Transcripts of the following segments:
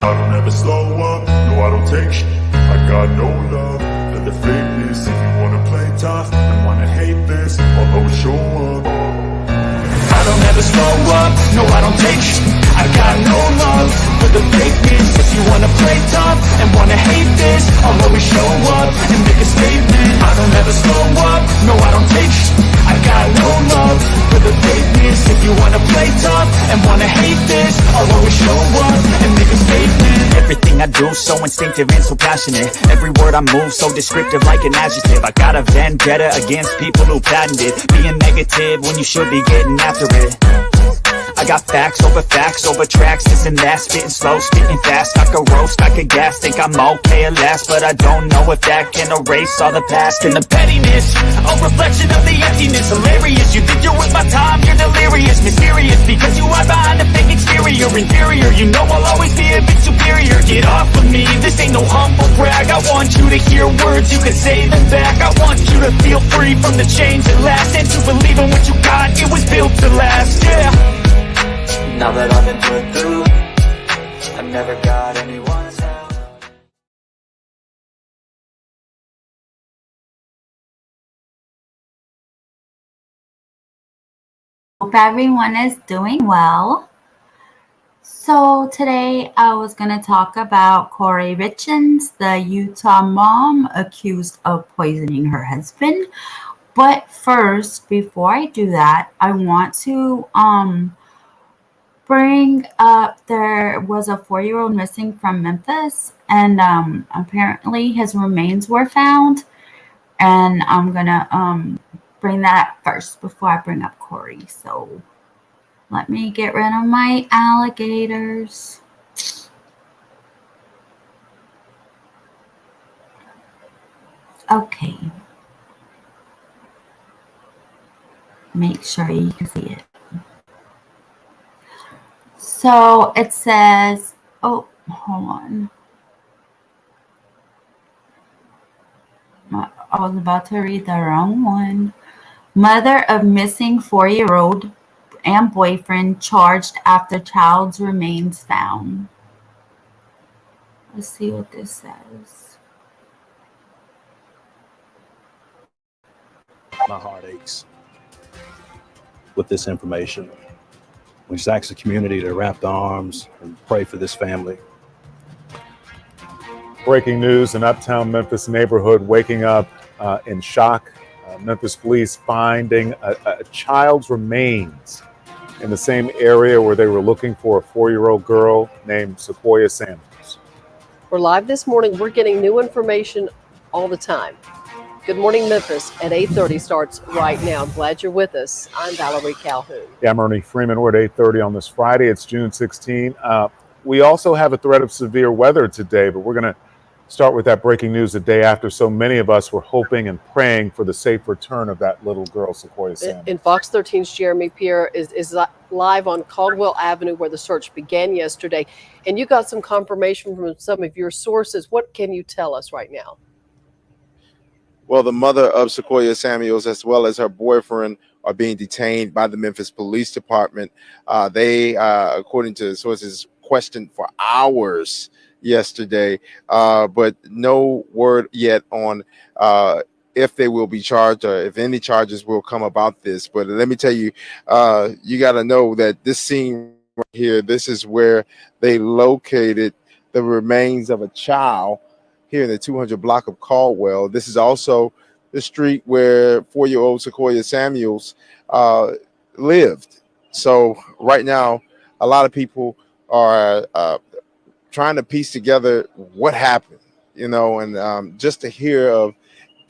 I don't ever slow up, no I don't take shit. I got no love for the fakeness. If you wanna play tough and wanna hate this, I'll always show up. I don't ever slow up, no I don't take shit. I got no love for the fakeness. If you wanna play tough and wanna hate this, I'll always show up and make a statement. I don't ever slow up, no I don't take shit. I got no love for the fakeness. If you wanna play tough and wanna hate this, I'll always show up and make a statement. Everything I do so instinctive and so passionate. Every word I move so descriptive like an adjective. I got a vendetta against people who patented being negative when you should be getting after it. I got facts over tracks, this and that. Spitting slow, spitting fast. I could roast, I could gas. Think I'm okay at last, but I don't know if that can erase all the past. And the pettiness, a reflection of the emptiness. Hilarious, you think you're worth my time, you're delirious. Mysterious, because you are behind a fake exterior. Inferior, you know I'll always be a bit superior. Get off of me, this ain't no humble brag. I want you to hear words, you can say them back. I want you to feel free from the chains that last, and to believe in what you got, it was built to last, yeah. Now that I've been put through, I never got anyone's help. Hope everyone is doing well. So today I was going to talk about Kouri Richins, the Utah mom accused of poisoning her husband. But first, before I do that, I want to bring up, there was a 4-year-old missing from Memphis, and apparently his remains were found, and I'm gonna bring that up first before I bring up Kouri. So let me get rid of my alligators. Okay, make sure you can see it. So it says, oh, hold on. I was about to read the wrong one. Mother of missing 4-year-old and boyfriend charged after child's remains found. Let's see what this says. My heart aches with this information. We just ask the community to wrap their arms and pray for this family. Breaking news: an uptown Memphis neighborhood waking up in shock. Memphis police finding a child's remains in the same area where they were looking for a 4-year-old girl named Sequoia Samuels. We're live this morning. We're getting new information all the time. Good Morning Memphis at 8:30 starts right now. I'm glad you're with us. I'm Valerie Calhoun. Yeah, I'm Ernie Freeman. We're at 8:30 on this Friday. It's June 16. We also have a threat of severe weather today, but we're going to start with that breaking news the day after so many of us were hoping and praying for the safe return of that little girl, Sequoia Samuels. In Fox 13's Jeremy Pierre is live on Caldwell Avenue, where the search began yesterday. And you got some confirmation from some of your sources. What can you tell us right now? Well, the mother of Sequoia Samuels, as well as her boyfriend, are being detained by the Memphis Police Department. They, according to sources, questioned for hours yesterday, but no word yet on if they will be charged or if any charges will come about this. But let me tell you, you got to know that this scene right here, this is where they located the remains of a child here in the 200 block of Caldwell. This is also the street where 4-year-old Sequoia Samuels lived. So right now, a lot of people are trying to piece together what happened, you know, and just to hear of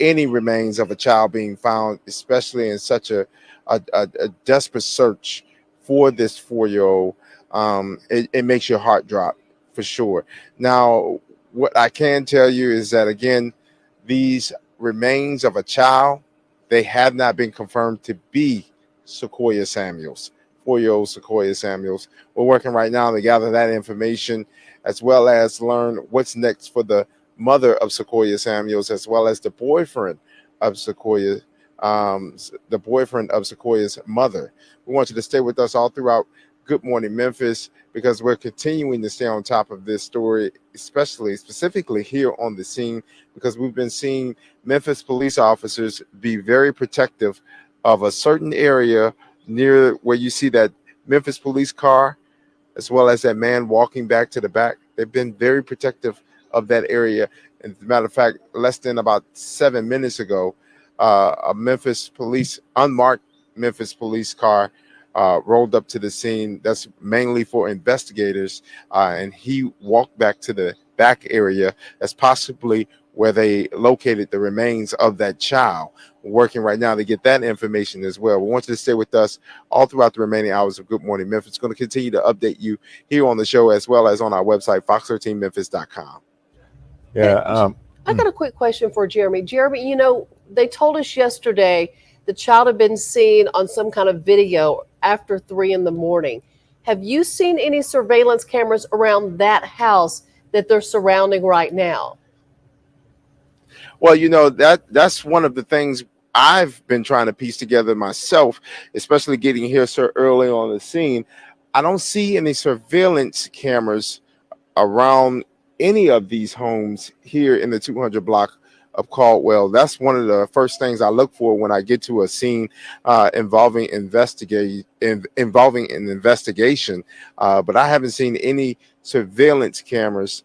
any remains of a child being found, especially in such a desperate search for this 4-year-old, it makes your heart drop for sure. Now, what I can tell you is that, again, these remains of a child, they have not been confirmed to be Sequoia Samuels, 4-year-old Sequoia Samuels. We're working right now to gather that information, as well as learn what's next for the mother of Sequoia Samuels, as well as the boyfriend of Sequoia, the boyfriend of Sequoia's mother. We want you to stay with us all throughout Good Morning Memphis, because we're continuing to stay on top of this story, specifically here on the scene, because we've been seeing Memphis police officers be very protective of a certain area near where you see that Memphis police car, as well as that man walking back to the back. They've been very protective of that area. And as a matter of fact, less than about 7 minutes ago, a unmarked Memphis police car rolled up to the scene. That's mainly for investigators. And he walked back to the back area. That's possibly where they located the remains of that child. We're working right now to get that information as well. We want you to stay with us all throughout the remaining hours of Good Morning Memphis. It's going to continue to update you here on the show, as well as on our website, fox13memphis.com. Yeah. I got a quick question for Jeremy. Jeremy, you know, they told us yesterday the child had been seen on some kind of video after 3 a.m. Have you seen any surveillance cameras around that house that they're surrounding right now? Well, you know, that's one of the things I've been trying to piece together myself, especially getting here so early on the scene. I don't see any surveillance cameras around any of these homes here in the 200 block of Caldwell. That's one of the first things I look for when I get to a scene involving an investigation. But I haven't seen any surveillance cameras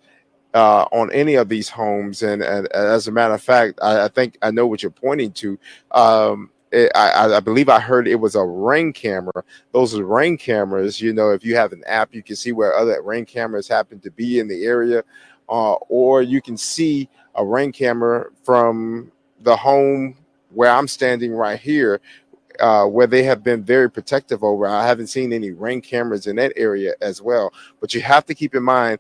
on any of these homes. And as a matter of fact, I think I know what you're pointing to. I believe I heard it was a Ring camera. Those are Ring cameras. You know, if you have an app, you can see where other Ring cameras happen to be in the area, or you can see a Ring camera from the home where I'm standing right here, where they have been very protective over. I haven't seen any Ring cameras in that area as well. But you have to keep in mind,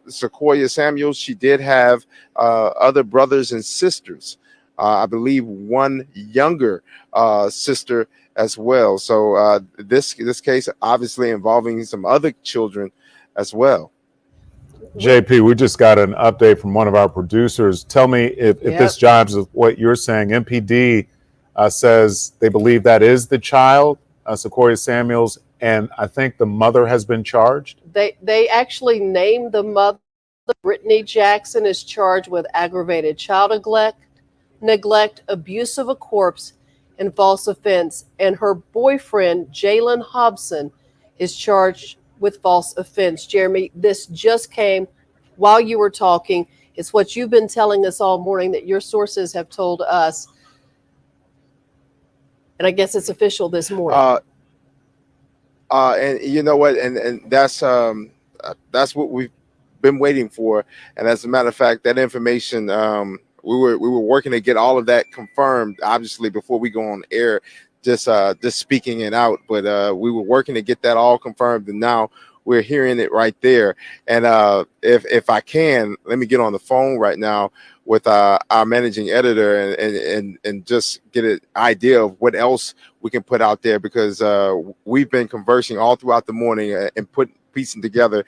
Sequoia Samuels, she did have other brothers and sisters. I believe one younger sister as well. So this case obviously involving some other children as well. JP, we just got an update from one of our producers. Tell me if this jives with what you're saying. MPD says they believe that is the child, Sequoia Samuels, and I think the mother has been charged. They actually named the mother. Brittany Jackson is charged with aggravated child neglect, abuse of a corpse, and false offense. And her boyfriend, Jalen Hobson, is charged with false offense. Jeremy, this just came while you were talking. It's what you've been telling us all morning that your sources have told us. And I guess it's official this morning. And you know what? And that's what we've been waiting for. And as a matter of fact, that information, we were working to get all of that confirmed, obviously, before we go on air, just speaking it out. But we were working to get that all confirmed, and now we're hearing it right there. And if I can, let me get on the phone right now with our managing editor and just get an idea of what else we can put out there, because we've been conversing all throughout the morning and piecing together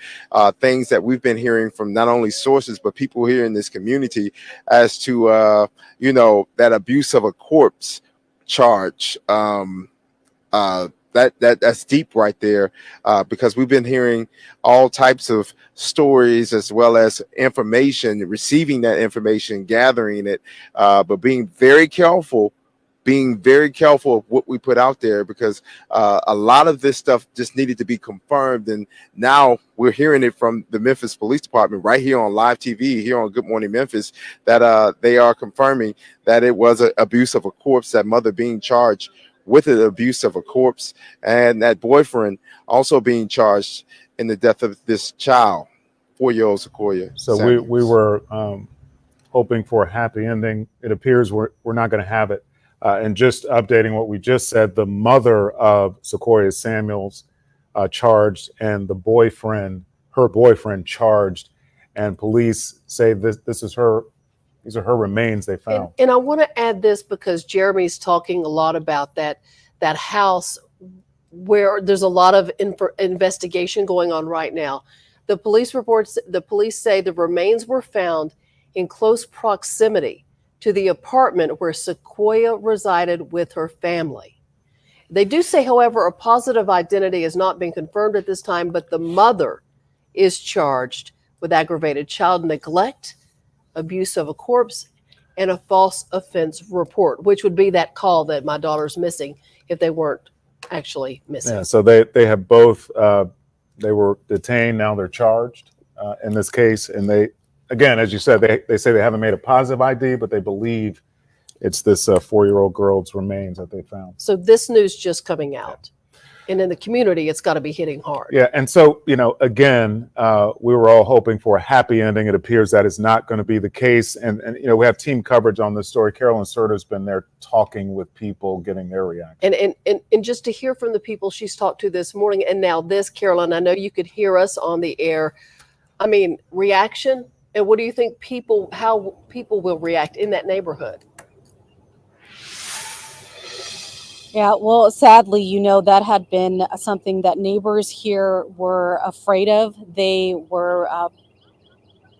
things that we've been hearing from not only sources but people here in this community as to you know, that abuse of a corpse charge. That's deep right there, because we've been hearing all types of stories as well as information, receiving that information, gathering it, but being very careful of what we put out there, because a lot of this stuff just needed to be confirmed. And now we're hearing it from the Memphis Police Department right here on live TV, here on Good Morning Memphis, that they are confirming that it was an abuse of a corpse, that mother being charged with an abuse of a corpse, and that boyfriend also being charged in the death of this child, 4-year-old Sequoia. So we were hoping for a happy ending. It appears we're not going to have it. And just updating what we just said, the mother of Sequoia Samuels charged, and her boyfriend charged, and police say this is her. These are her remains they found. And I want to add this because Jeremy's talking a lot about that house where there's a lot of investigation going on right now. The police say the remains were found in close proximity to the apartment where Sequoia resided with her family. They do say, however, a positive identity has not been confirmed at this time, but the mother is charged with aggravated child neglect, abuse of a corpse, and a false offense report, which would be that call that my daughter's missing if they weren't actually missing. Yeah, so they have both, they were detained, now they're charged in this case. And they, again, as you said, they say they haven't made a positive ID, but they believe it's this 4-year-old girl's remains that they found. So this news just coming out. And in the community, it's got to be hitting hard. Yeah, and so, again, we were all hoping for a happy ending. It appears that is not going to be the case. And we have team coverage on this story. Carolyn Serta's been there talking with people, getting their reaction. And just to hear from the people she's talked to this morning, and now this, Carolyn, I know you could hear us on the air. I mean, reaction, and what do you think how people will react in that neighborhood? Yeah, well, sadly, that had been something that neighbors here were afraid of. They were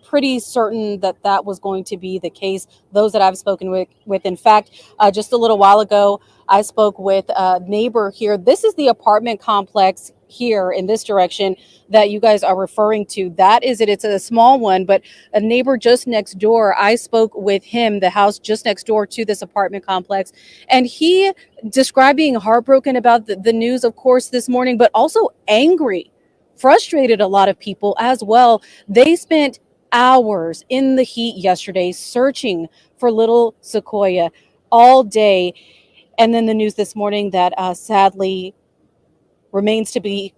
pretty certain that that was going to be the case. Those that I've spoken with. In fact, just a little while ago, I spoke with a neighbor here. This is the apartment complex here in this direction that you guys are referring to. That is it. It's a small one, but a neighbor just next door, I spoke with him, the house just next door to this apartment complex, and he described being heartbroken about the news, of course, this morning, but also angry, frustrated, a lot of people as well. They spent hours in the heat yesterday searching for little Sequoia all day. And then the news this morning that sadly remains to be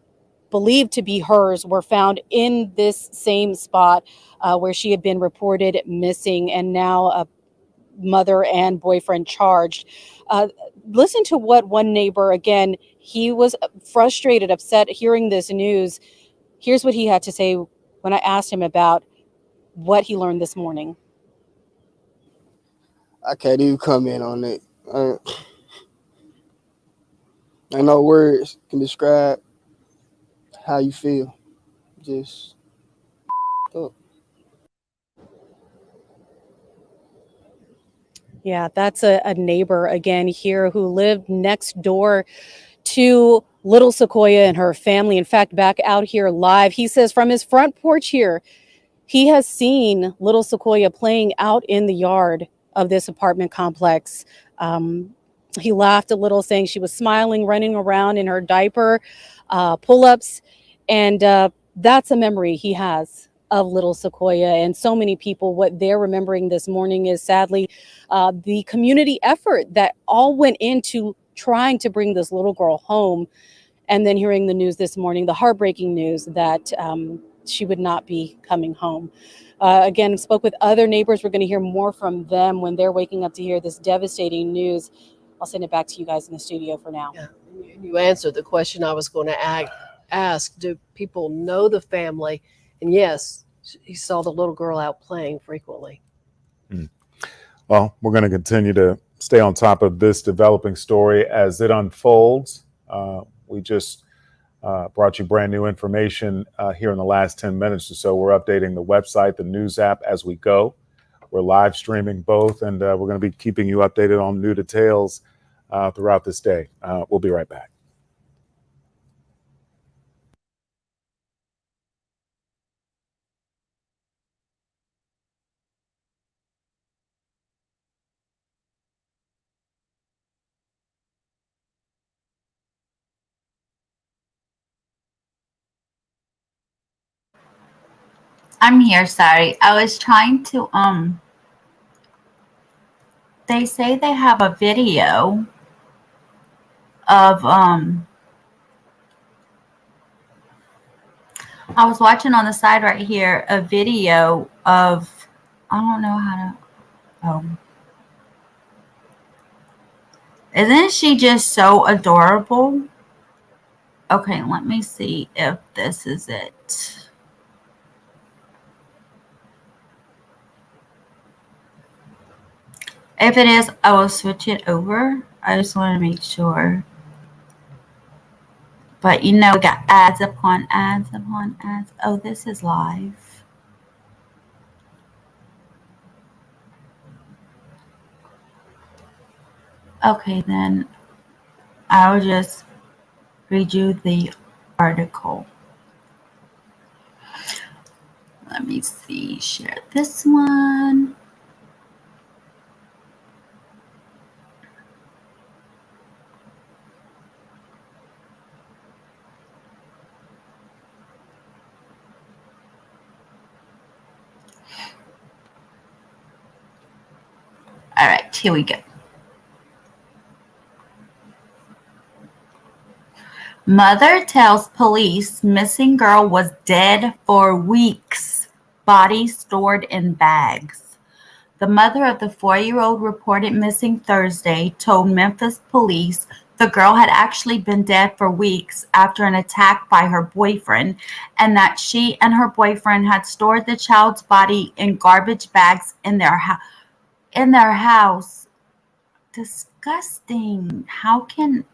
believed to be hers were found in this same spot where she had been reported missing, and now a mother and boyfriend charged. Listen to what one neighbor, again, he was frustrated, upset hearing this news. Here's what he had to say when I asked him about what he learned this morning. I can't even comment on it. I know words can describe how you feel. Just up. Yeah, that's a neighbor again here who lived next door to little Sequoia and her family. In fact, back out here live, he says from his front porch here, he has seen little Sequoia playing out in the yard of this apartment complex. He laughed a little, saying she was smiling, running around in her diaper, pull-ups. And that's a memory he has of little Sequoia. And so many people, what they're remembering this morning is sadly the community effort that all went into trying to bring this little girl home. And then hearing the news this morning, the heartbreaking news that she would not be coming home. Again, spoke with other neighbors. We're going to hear more from them when they're waking up to hear this devastating news. I'll send it back to you guys in the studio for now. Yeah, you answered the question I was going to ask. Do people know the family? And yes, he saw the little girl out playing frequently. Well, we're going to continue to stay on top of this developing story as it unfolds. We just brought you brand new information here in the last 10 minutes or so. We're updating the website, the news app as we go. We're live streaming both, and we're going to be keeping you updated on new details throughout this day. We'll be right back. I'm here, sorry. I was trying to they say they have a video of I was watching on the side right here a video of I don't know how to isn't she just so adorable? Okay, let me see if this is it. If it is, I will switch it over. I just want to make sure. But we got ads upon ads upon ads. Oh, this is live. Okay, then I'll just read you the article. Let me see. Share this one. All right, here we go. Mother tells police missing girl was dead for weeks, body stored in bags. The mother of the 4-year-old reported missing Thursday told Memphis police the girl had actually been dead for weeks after an attack by her boyfriend, and that she and her boyfriend had stored the child's body in garbage bags in their house. Disgusting. How can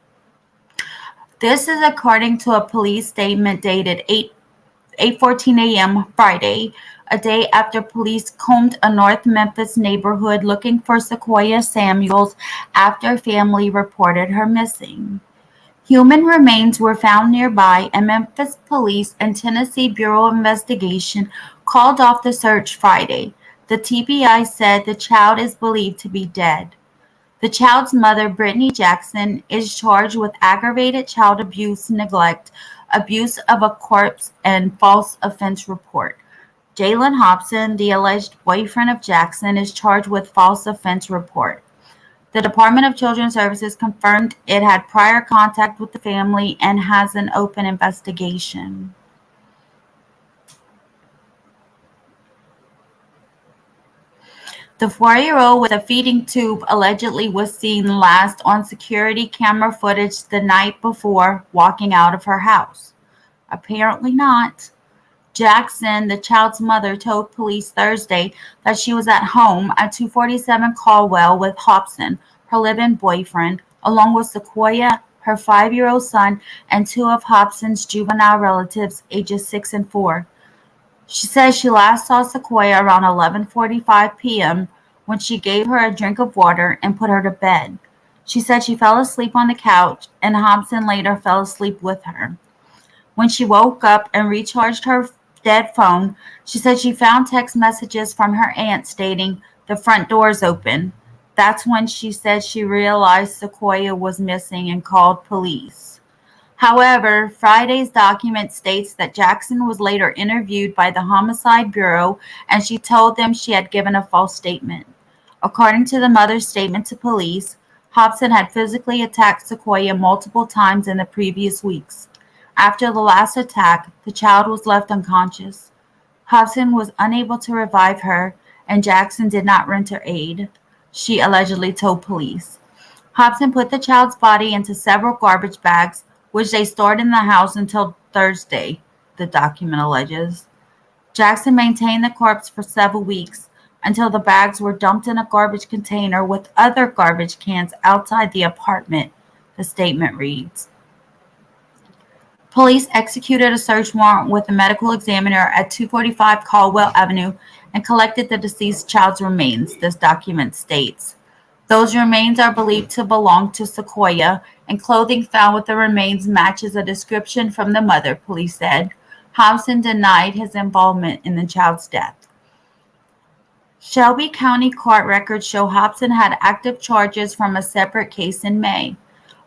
This is according to a police statement dated 8:14 a.m. Friday, a day after police combed a North Memphis neighborhood looking for Sequoia Samuels after family reported her missing. Human remains were found nearby, and Memphis Police and Tennessee Bureau of Investigation called off the search Friday. The TBI said the child is believed to be dead. The child's mother, Brittany Jackson, is charged with aggravated child abuse, neglect, abuse of a corpse, and false offense report. Jalen Hobson, the alleged boyfriend of Jackson, is charged with false offense report. The Department of Children's Services confirmed it had prior contact with the family and has an open investigation. The 4-year-old with a feeding tube allegedly was seen last on security camera footage the night before walking out of her house. Apparently not. Jackson, the child's mother, told police Thursday that she was at home at 247 Caldwell with Hobson, her live-in boyfriend, along with Sequoia, her 5-year-old son, and 2 of Hobson's juvenile relatives, ages 6 and 4. She says she last saw Sequoia around 11:45 p.m. when she gave her a drink of water and put her to bed. She said she fell asleep on the couch, and Hobson later fell asleep with her. When she woke up and recharged her dead phone, she said she found text messages from her aunt stating, "The front door's open." That's when she said she realized Sequoia was missing and called police. However, Friday's document states that Jackson was later interviewed by the Homicide Bureau, and she told them she had given a false statement. According to the mother's statement to police, Hobson had physically attacked Sequoia multiple times in the previous weeks. After the last attack, the child was left unconscious. Hobson was unable to revive her, and Jackson did not render aid, she allegedly told police. Hobson put the child's body into several garbage bags, which they stored in the house until Thursday, the document alleges. Jackson maintained the corpse for several weeks until the bags were dumped in a garbage container with other garbage cans outside the apartment, the statement reads. Police executed a search warrant with a medical examiner at 245 Caldwell Avenue and collected the deceased child's remains, this document states. Those remains are believed to belong to Sequoia, and clothing found with the remains matches a description from the mother, police said. Hobson denied his involvement in the child's death. Shelby County court records show Hobson had active charges from a separate case in May.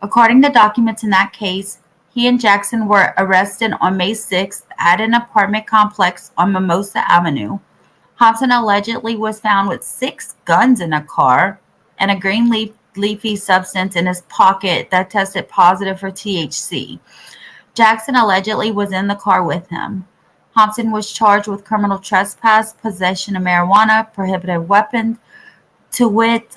According to documents in that case, he and Jackson were arrested on May 6th at an apartment complex on Mimosa Avenue. Hobson allegedly was found with 6 guns in a car and a green leafy substance in his pocket that tested positive for THC. Jackson allegedly was in the car with him. Hobson was charged with criminal trespass, possession of marijuana, prohibited weapons, to wit,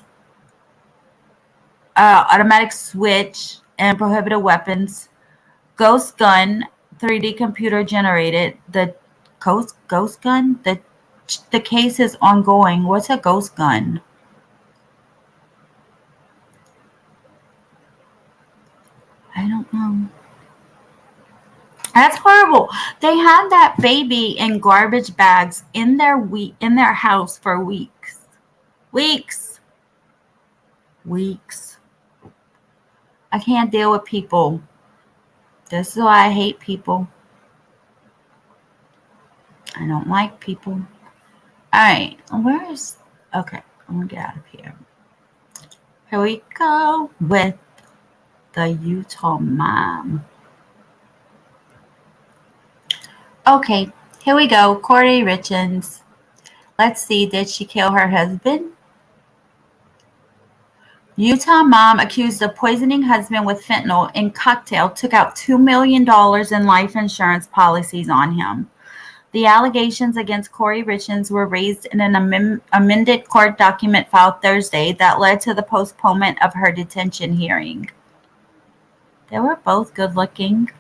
automatic switch, and prohibited weapons. Ghost gun, 3D computer generated. The ghost gun? The case is ongoing. What's a ghost gun? I don't know. That's horrible. They had that baby in garbage bags in their house for weeks. Weeks. I can't deal with people. This is why I hate people. I don't like people. Alright, where is... Okay, I'm gonna get out of here. Here we go with the Utah mom. Okay, here we go. Kouri Richins. Let's see, did she kill her husband? Utah mom accused of poisoning husband with fentanyl in cocktail took out $2 million in life insurance policies on him. The allegations against Kouri Richins were raised in an amended court document filed Thursday that led to the postponement of her detention hearing. They were both good looking.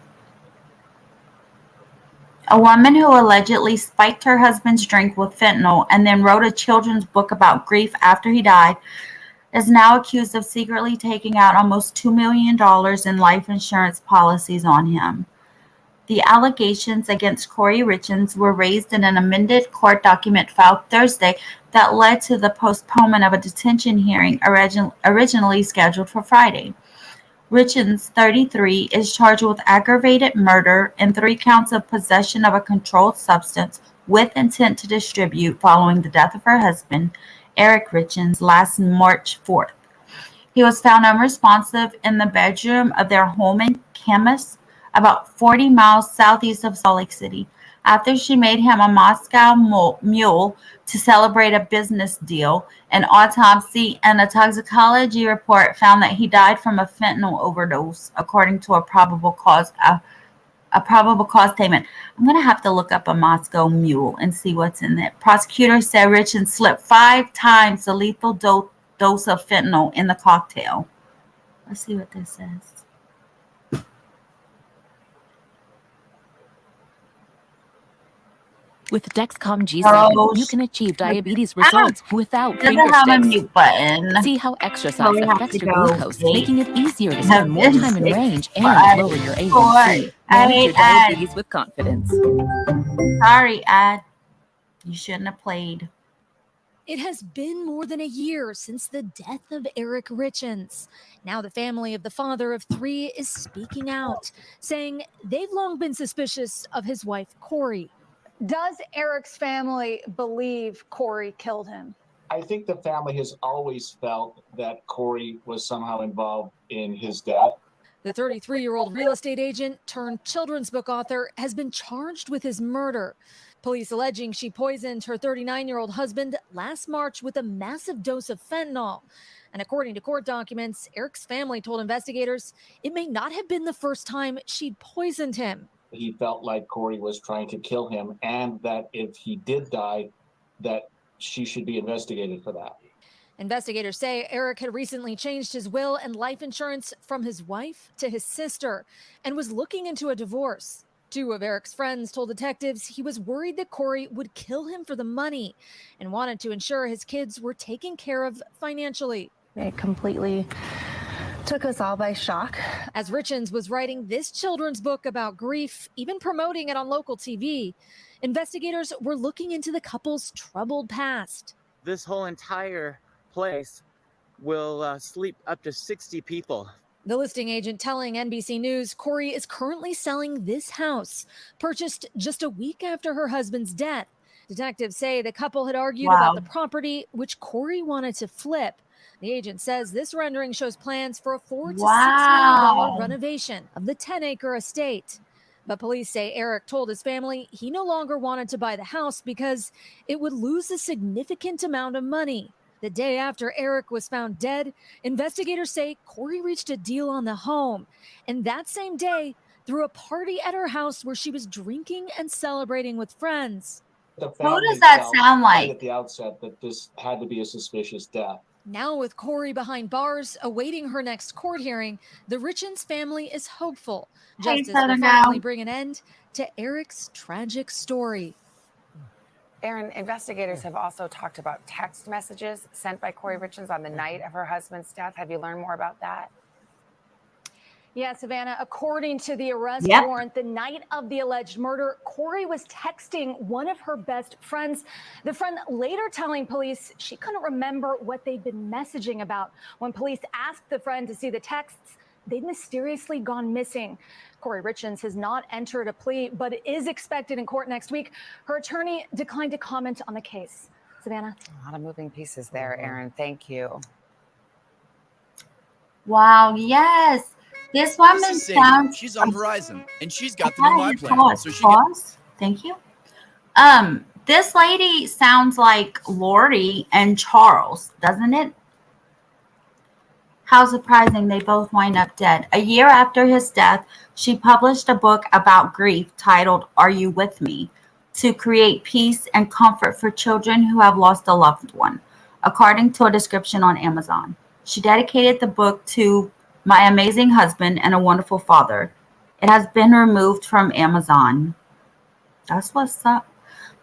A woman who allegedly spiked her husband's drink with fentanyl and then wrote a children's book about grief after he died is now accused of secretly taking out almost $2 million in life insurance policies on him. The allegations against Kouri Richins were raised in an amended court document filed Thursday that led to the postponement of a detention hearing originally scheduled for Friday. Richins, 33, is charged with aggravated murder and 3 counts of possession of a controlled substance with intent to distribute following the death of her husband, Eric Richins, last March 4th. He was found unresponsive in the bedroom of their home in Camas, about 40 miles southeast of Salt Lake City, after she made him a Moscow mule to celebrate a business deal. An autopsy and a toxicology report found that he died from a fentanyl overdose, according to a probable cause statement. I'm going to have to look up a Moscow mule and see what's in it. Prosecutors said Richins slipped 5 times the lethal dose of fentanyl in the cocktail. Let's see what this says. With Dexcom G7, you can achieve diabetes results without finger Doesn't have a sticks. mute button. See how extra So sauce we have affects to your go glucose, eight, making it easier to spend more time in 7, 6, range and 5, lower your 4, A1C. Manage your 8, diabetes with confidence. Sorry, Ad. You shouldn't have played. It has been more than a year since the death of Eric Richins. Now the family of the father of 3 is speaking out, saying they've long been suspicious of his wife, Kouri. Does Eric's family believe Kouri killed him? I think the family has always felt that Kouri was somehow involved in his death. The 33-year-old real estate agent turned children's book author has been charged with his murder. Police alleging she poisoned her 39-year-old husband last March with a massive dose of fentanyl. And according to court documents, Eric's family told investigators it may not have been the first time she'd poisoned him. He felt like Kouri was trying to kill him, and that if he did die, that she should be investigated for that. Investigators say Eric had recently changed his will and life insurance from his wife to his sister and was looking into a divorce. 2 of Eric's friends told detectives he was worried that Kouri would kill him for the money and wanted to ensure his kids were taken care of financially. It completely took us all by shock. As Richins was writing this children's book about grief, even promoting it on local TV, investigators were looking into the couple's troubled past. This whole entire place will sleep up to 60 people. The listing agent telling NBC News Kouri is currently selling this house, purchased just a week after her husband's death. Detectives say the couple had argued about the property, which Kouri wanted to flip. The agent says this rendering shows plans for a $4 to $6 million renovation of the 10-acre estate. But police say Eric told his family he no longer wanted to buy the house because it would lose a significant amount of money. The day after Eric was found dead, investigators say Kouri reached a deal on the home. And that same day, threw a party at her house where she was drinking and celebrating with friends. The Who family does that felt sound right like? at the outset that this had to be a suspicious death. Now with Kouri behind bars, awaiting her next court hearing, the Richins family is hopeful justice will finally bring an end to Eric's tragic story. Aaron, investigators have also talked about text messages sent by Kouri Richins on the night of her husband's death. Have you learned more about that? Yeah, Savannah, according to the arrest warrant, the night of the alleged murder, Kouri was texting one of her best friends. The friend later telling police she couldn't remember what they'd been messaging about. When police asked the friend to see the texts, they'd mysteriously gone missing. Kouri Richins has not entered a plea, but is expected in court next week. Her attorney declined to comment on the case. Savannah? A lot of moving pieces there, Aaron. Thank you. Wow, yes. This woman This is Cindy. sounds. She's on Verizon, and she's got the I new gotta My hit plan. pause. So she Pause. Thank you. This lady sounds like Lori and Charles, doesn't it? How surprising they both wind up dead. A year after his death, she published a book about grief titled Are You With Me? To create peace and comfort for children who have lost a loved one, according to a description on Amazon. She dedicated the book to my amazing husband and a wonderful father. It has been removed from Amazon. That's what's up.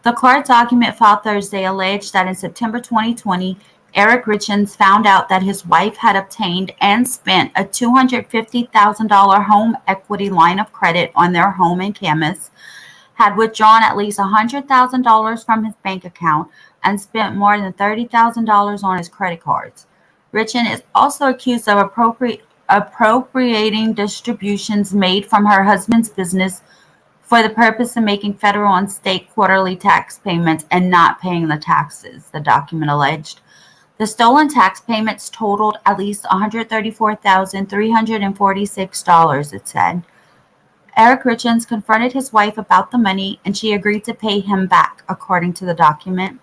The court document filed Thursday alleged that in September 2020, Eric Richins found out that his wife had obtained and spent a $250,000 home equity line of credit on their home in Camas, had withdrawn at least $100,000 from his bank account, and spent more than $30,000 on his credit cards. Richins is also accused of appropriating distributions made from her husband's business for the purpose of making federal and state quarterly tax payments and not paying the taxes, the document alleged. The stolen tax payments totaled at least $134,346, it said. Eric Richins confronted his wife about the money, and she agreed to pay him back, according to the document.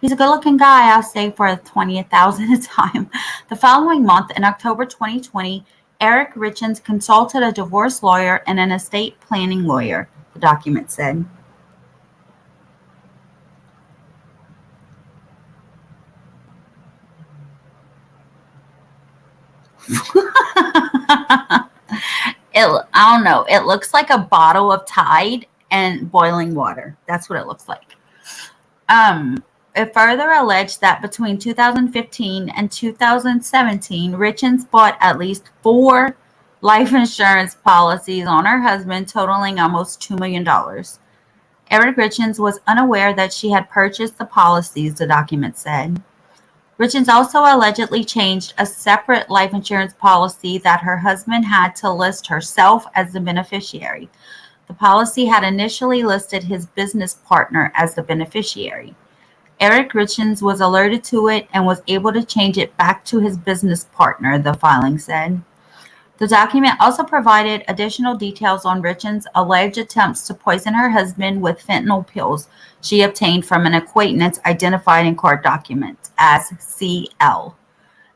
He's a good-looking guy, I'll say, for $20,000 a time. The following month, in October 2020, Eric Richins consulted a divorce lawyer and an estate planning lawyer, the document said. I don't know. It looks like a bottle of Tide and boiling water. That's what it looks like. It further alleged that between 2015 and 2017, Richins bought at least 4 life insurance policies on her husband, totaling almost $2 million. Eric Richins was unaware that she had purchased the policies, the document said. Richins also allegedly changed a separate life insurance policy that her husband had to list herself as the beneficiary. The policy had initially listed his business partner as the beneficiary. Eric Richins was alerted to it and was able to change it back to his business partner, the filing said. The document also provided additional details on Richins' alleged attempts to poison her husband with fentanyl pills she obtained from an acquaintance identified in court documents as CL.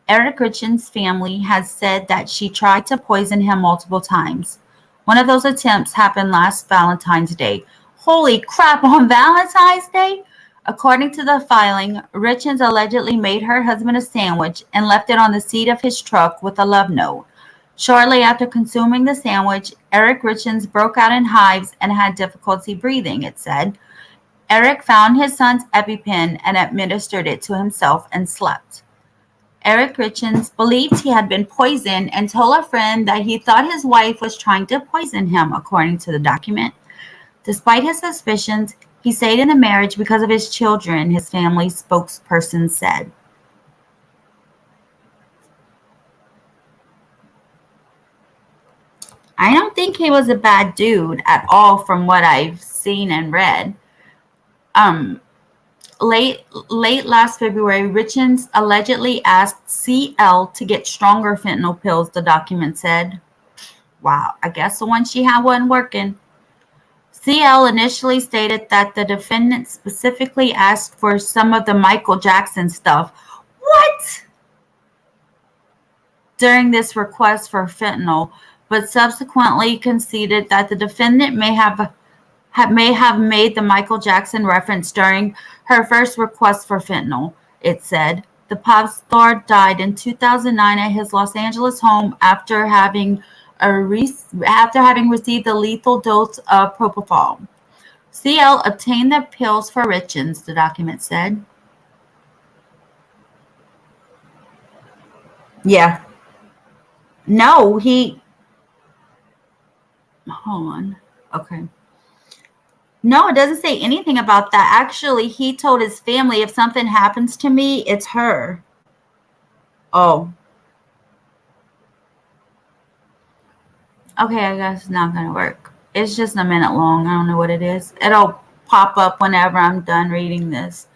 Eric Richins' family has said that she tried to poison him multiple times. One of those attempts happened last Valentine's Day. Holy crap, on Valentine's Day? According to the filing, Richins allegedly made her husband a sandwich and left it on the seat of his truck with a love note. Shortly after consuming the sandwich, Eric Richins broke out in hives and had difficulty breathing, it said. Eric found his son's EpiPen and administered it to himself and slept. Eric Richins believed he had been poisoned and told a friend that he thought his wife was trying to poison him, according to the document. Despite his suspicions, he stayed in the marriage because of his children, his family spokesperson said. I don't think he was a bad dude at all from what I've seen and read. Late last February, Richins allegedly asked CL to get stronger fentanyl pills, the document said. Wow, I guess the one she had wasn't working. CL initially stated that the defendant specifically asked for some of the Michael Jackson stuff. What? During this request for fentanyl, but subsequently conceded that the defendant may have made the Michael Jackson reference during her first request for fentanyl, it said. The pop star died in 2009 at his Los Angeles home after having received a lethal dose of propofol. CL obtained the pills for Richins, the document said. Yeah. No, hold on. Okay. No, it doesn't say anything about that. Actually, he told his family, if something happens to me, it's her. Oh. Okay, I guess it's not going to work. It's just a minute long. I don't know what it is. It'll pop up whenever I'm done reading this.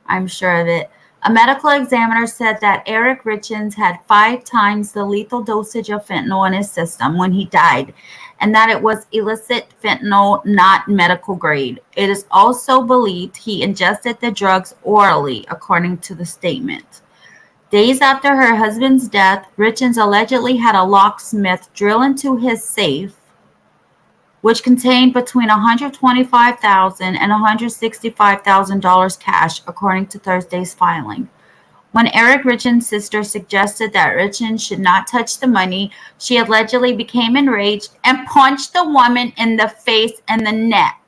I'm sure of it. A medical examiner said that Eric Richins had 5 times the lethal dosage of fentanyl in his system when he died, and that it was illicit fentanyl, not medical grade. It is also believed he ingested the drugs orally, according to the statement. Days after her husband's death, Richins allegedly had a locksmith drill into his safe, which contained between $125,000 and $165,000 cash, according to Thursday's filing. When Eric Richins' sister suggested that Richins should not touch the money, she allegedly became enraged and punched the woman in the face and the neck.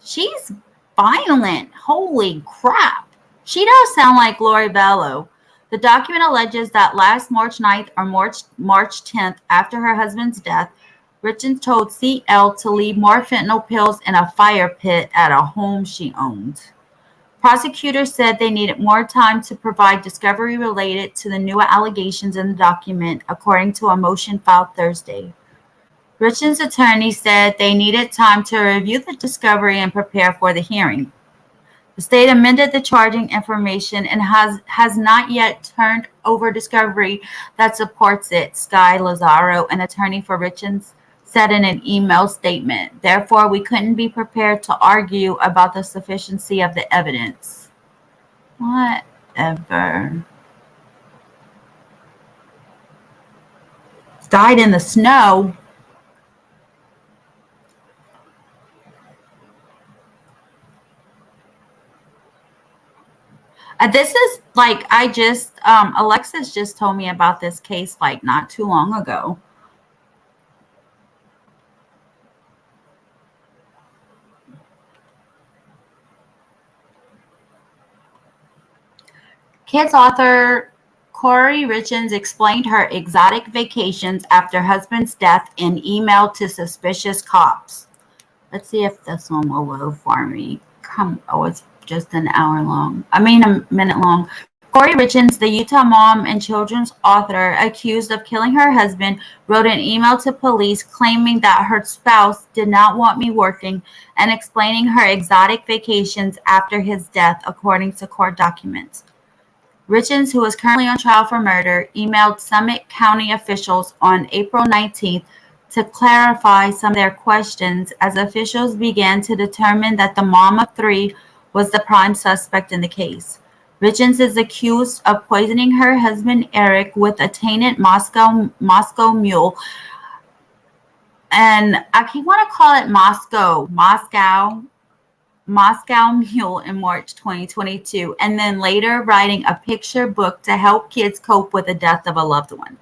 She's violent. Holy crap. She does sound like Lori Vallow. The document alleges that last March 9th or March 10th, after her husband's death, Richins told CL to leave more fentanyl pills in a fire pit at a home she owned. Prosecutors said they needed more time to provide discovery related to the new allegations in the document, according to a motion filed Thursday. Richins' attorney said they needed time to review the discovery and prepare for the hearing. The state amended the charging information and has not yet turned over discovery that supports it, Sky Lazaro, an attorney for Richins, said in an email statement. Therefore, we couldn't be prepared to argue about the sufficiency of the evidence. Whatever. Died in the snow. This is like, Alexis just told me about this case like not too long ago. Kids author Kouri Richins explained her exotic vacations after husband's death in email to suspicious cops. Let's see if this one will load for me. It's just a minute long. Kouri Richins, the Utah mom and children's author accused of killing her husband, wrote an email to police claiming that her spouse did not want me working and explaining her exotic vacations after his death, according to court documents. Richins, who is currently on trial for murder, emailed Summit County officials on April 19th to clarify some of their questions as officials began to determine that the mom of 3 was the prime suspect in the case. Richins is accused of poisoning her husband Eric with a tainted Moscow mule, and I want to call it Moscow Mule in March 2022, and then later writing a picture book to help kids cope with the death of a loved one.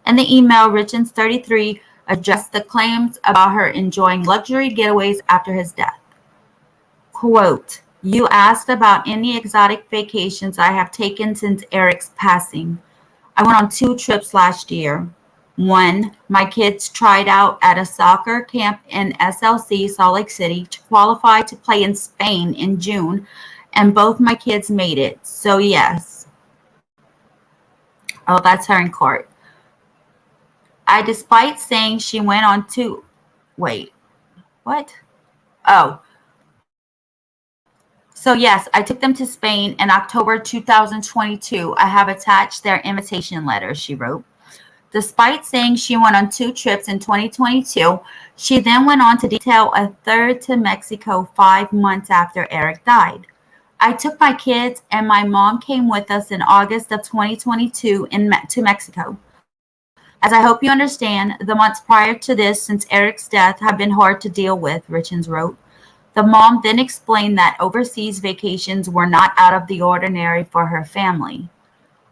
In the email, Richins, 33, addressed the claims about her enjoying luxury getaways after his death. Quote, "You asked about any exotic vacations I have taken since Eric's passing. I went on 2 trips last year. 1, my kids tried out at a soccer camp in SLC, Salt Lake City, to qualify to play in Spain in June, and both my kids made it. So yes." Oh, that's her in court. Despite saying she went on 2. Wait, what? Oh. So yes, I took them to Spain in October 2022. I have attached their invitation letter, she wrote. Despite saying she went on 2 trips in 2022, she then went on to detail a 3rd to Mexico 5 months after Eric died. I took my kids and my mom came with us in August of 2022 to Mexico. As I hope you understand, the months prior to this, since Eric's death, have been hard to deal with, Richins wrote. The mom then explained that overseas vacations were not out of the ordinary for her family.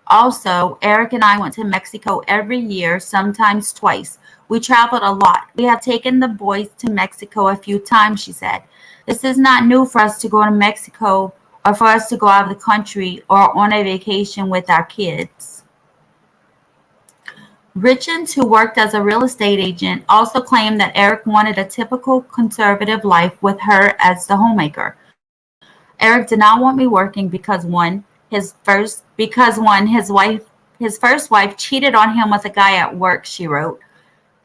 Also, Eric and I went to Mexico every year, sometimes twice. We traveled a lot. We have taken the boys to Mexico a few times, she said. This is not new for us to go to Mexico or for us to go out of the country or on a vacation with our kids. Richins, who worked as a real estate agent, also claimed that Eric wanted a typical conservative life with her as the homemaker. Eric did not want me working because his wife His first wife cheated on him with a guy at work, she wrote.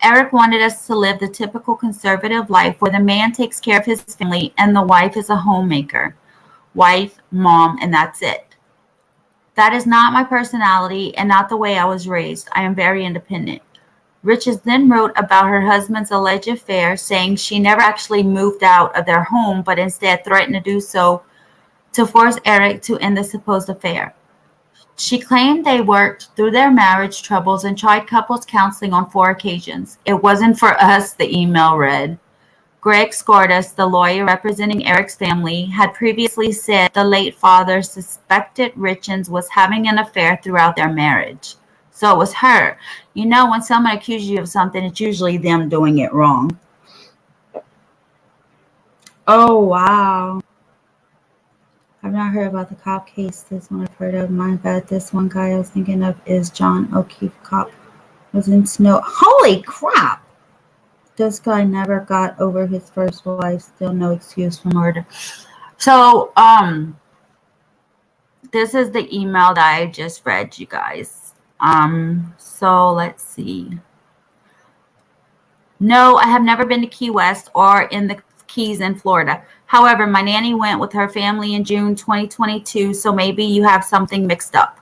Eric wanted us to live the typical conservative life where the man takes care of his family and the wife is a homemaker. Wife, mom, and that's it. That is not my personality and not the way I was raised. I am very independent. Richins then wrote about her husband's alleged affair, saying she never actually moved out of their home, but instead threatened to do so to force Eric to end the supposed affair. She claimed they worked through their marriage troubles and tried couples counseling on 4 occasions. It wasn't for us, the email read. Greg Skordas, the lawyer representing Eric's family, had previously said the late father suspected Richins was having an affair throughout their marriage. So it was her. You know, when someone accuses you of something, it's usually them doing it wrong. Oh, wow. I've not heard about the cop case. This one I've heard of. My bad. This one guy I was thinking of is John O'Keefe. Cop was in snow. Holy crap! This guy never got over his first wife. Still no excuse for murder. So, this is the email that I just read, you guys. So let's see. No, I have never been to Key West or in the Keys in Florida. However, my nanny went with her family in June 2022, so maybe you have something mixed up.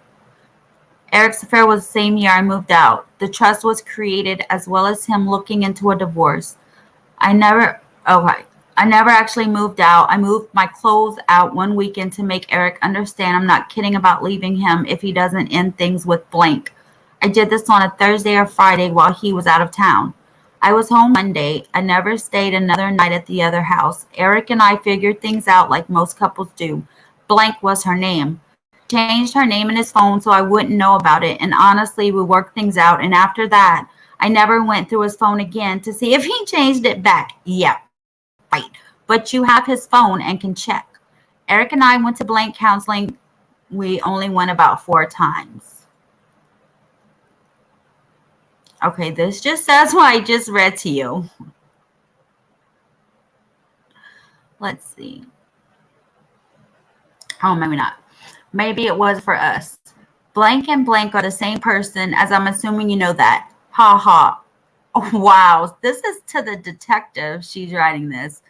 Eric's affair was the same year I moved out. The trust was created as well as him looking into a divorce. I never actually moved out. I moved my clothes out one weekend to make Eric understand I'm not kidding about leaving him if he doesn't end things with blank. I did this on a Thursday or Friday while he was out of town. I was home Monday. I never stayed another night at the other house. Eric and I figured things out like most couples do. Blank was her name. Changed her name in his phone so I wouldn't know about it, and honestly, we worked things out, and after that, I never went through his phone again to see if he changed it back. Yeah, right. But you have his phone and can check. Eric and I went to blank counseling. We only went about 4 times. Okay, this just says what I just read to you. Let's see. Oh, maybe not. Maybe it was for us. Blank and blank are the same person, as I'm assuming you know that. Ha ha. Oh, wow. This is to the detective. She's writing this.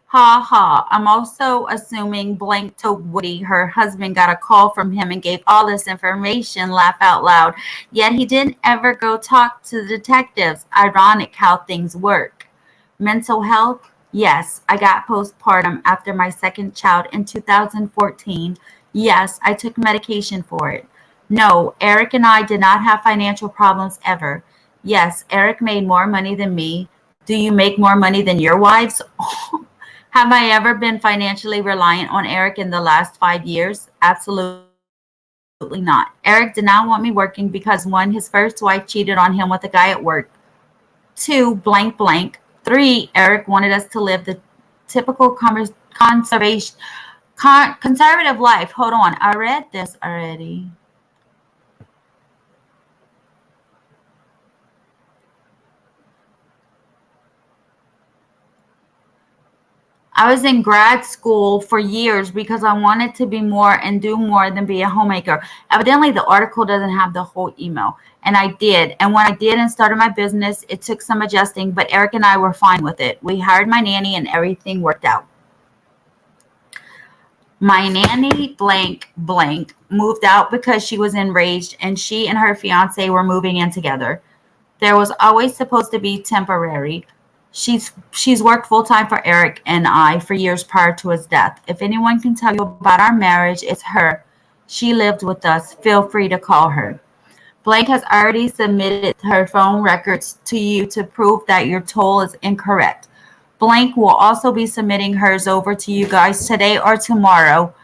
Ha ha. I'm also assuming blank told Woody her husband got a call from him and gave all this information, laugh out loud. Yet he didn't ever go talk to the detectives. Ironic how things work. Mental health? Yes, I got postpartum after my second child in 2014. Yes, I took medication for it. No, Eric and I did not have financial problems ever. Yes, Eric made more money than me. Do you make more money than your wives? Have I ever been financially reliant on Eric in the last 5 years? Absolutely not. Eric did not want me working because 1, his first wife cheated on him with a guy at work. 2, blank blank. 3, Eric wanted us to live the typical conservative life. Hold on, I read this already. I was in grad school for years because I wanted to be more and do more than be a homemaker. Evidently, the article doesn't have the whole email, and I did. And when I did and started my business, it took some adjusting, but Eric and I were fine with it. We hired my nanny, and everything worked out. My nanny, blank, blank, moved out because she was enraged, and she and her fiance were moving in together. There was always supposed to be temporary. She's worked full-time for Eric and I for years prior to his death. If anyone can tell you about our marriage, it's her. She lived with us. Feel free to call her. Blank has already submitted her phone records to you to prove that your toll is incorrect. Blank will also be submitting hers over to you guys today or tomorrow.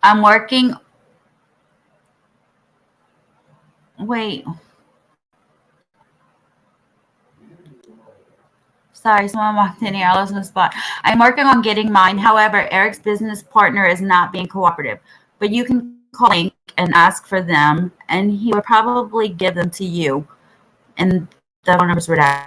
I'm working. Wait. Sorry, someone walked in here. I lost the spot. I'm working on getting mine. However, Eric's business partner is not being cooperative. But you can call Link and ask for them, and he would probably give them to you. And the phone number's redacted.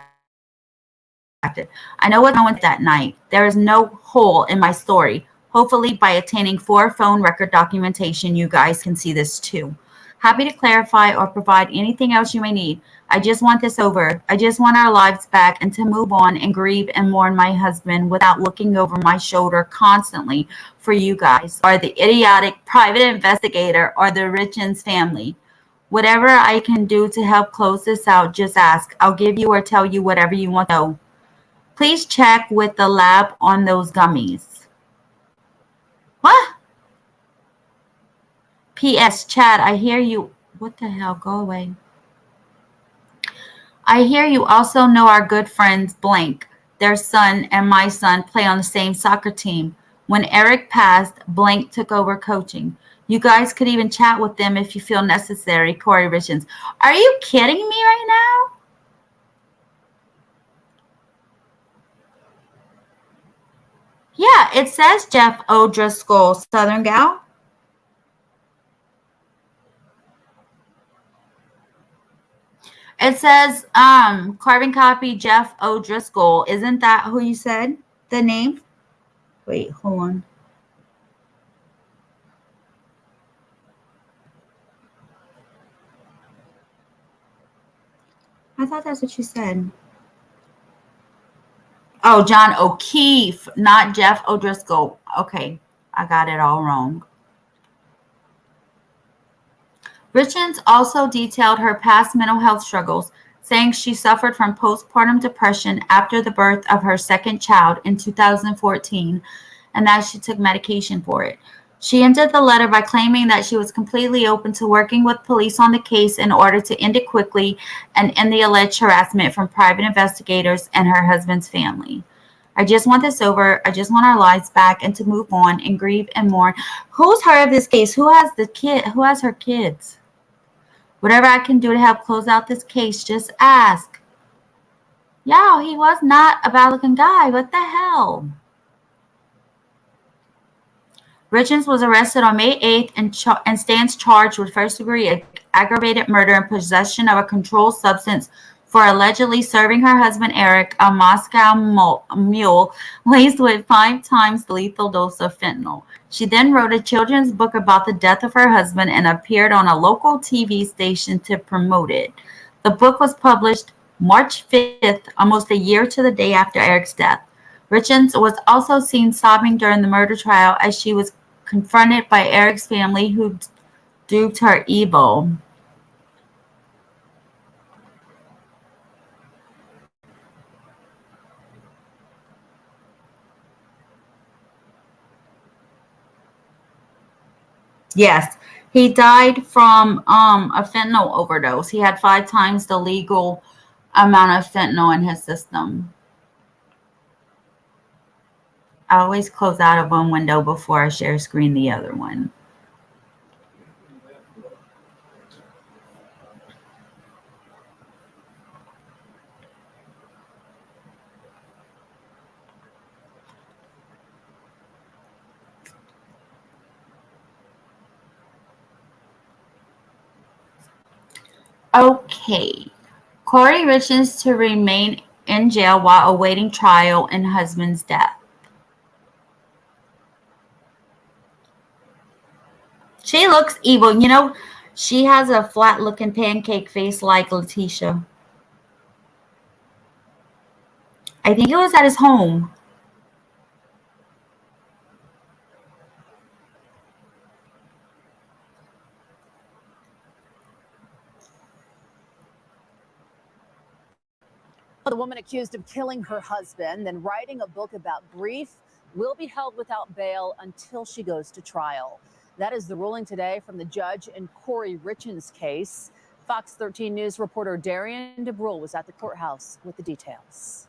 I know what I went that night. There is no hole in my story. Hopefully, by obtaining 4 phone record documentation, you guys can see this too. Happy to clarify or provide anything else you may need. I just want this over. I just want our lives back and to move on and grieve and mourn my husband without looking over my shoulder constantly for you guys or the idiotic private investigator or the Richins family. Whatever I can do to help close this out, just ask. I'll give you or tell you whatever you want to know. Please check with the lab on those gummies. What? P.S. Chad, I hear you. What the hell? Go away. I hear you also know our good friends Blank. Their son and my son play on the same soccer team. When Eric passed, Blank took over coaching. You guys could even chat with them if you feel necessary, Kouri Richins. Are you kidding me right now? Yeah, it says Jeff O'Driscoll, Southern Gal. It says carbon copy Jeff O'Driscoll. Isn't that who you said? The name? Wait, hold on. I thought that's what you said. Oh, John O'Keefe, not Jeff O'Driscoll. Okay, I got it all wrong. Richins also detailed her past mental health struggles, saying she suffered from postpartum depression after the birth of her second child in 2014 and that she took medication for it. She ended the letter by claiming that she was completely open to working with police on the case in order to end it quickly and end the alleged harassment from private investigators and her husband's family. I just want this over. I just want our lives back and to move on and grieve and mourn. Who's heard of this case? Who has the kid? Who has her kids? Whatever I can do to help close out this case, just ask. Yo, he was not a bad-looking guy. What the hell? Richins was arrested on May 8th and stands charged with first-degree aggravated murder and possession of a controlled substance for allegedly serving her husband Eric a Moscow mule laced with 5 times the lethal dose of fentanyl. She then wrote a children's book about the death of her husband and appeared on a local TV station to promote it. The book was published March 5th, almost a year to the day after Eric's death. Richins was also seen sobbing during the murder trial as she was confronted by Eric's family who duped her evil. Yes, he died from a fentanyl overdose. He had 5 times the legal amount of fentanyl in his system. I always close out of one window before I share screen the other one. Okay. Kouri Richins to remain in jail while awaiting trial in husband's death. She looks evil. You know, she has a flat-looking pancake face like Letitia. I think it was at his home. The woman accused of killing her husband, then writing a book about grief, will be held without bail until she goes to trial. That is the ruling today from the judge in Kouri Richins' case. Fox 13 News reporter Darian DeBrule was at the courthouse with the details.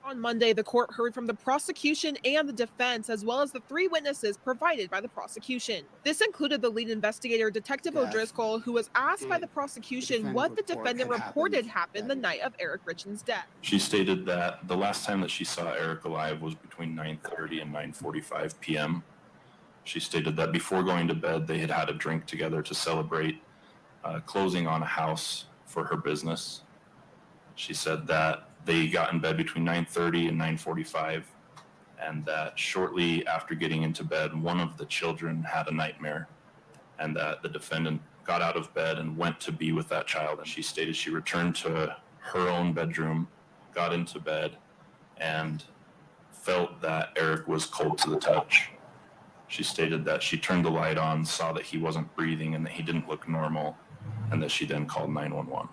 On Monday, the court heard from the prosecution and the defense, as well as the 3 witnesses provided by the prosecution. This included the lead investigator, Detective O'Driscoll, who was asked by the prosecution what the defendant reported happened the night of Eric Richins' death. She stated that the last time that she saw Eric alive was between 9:30 and 9:45 p.m. She stated that before going to bed, they had had a drink together to celebrate closing on a house for her business. She said that they got in bed between 9:30 and 9:45. and that shortly after getting into bed, one of the children had a nightmare, and that the defendant got out of bed and went to be with that child. And she stated she returned to her own bedroom, got into bed, and felt that Eric was cold to the touch. She stated that she turned the light on, saw that he wasn't breathing and that he didn't look normal, and that she then called 911.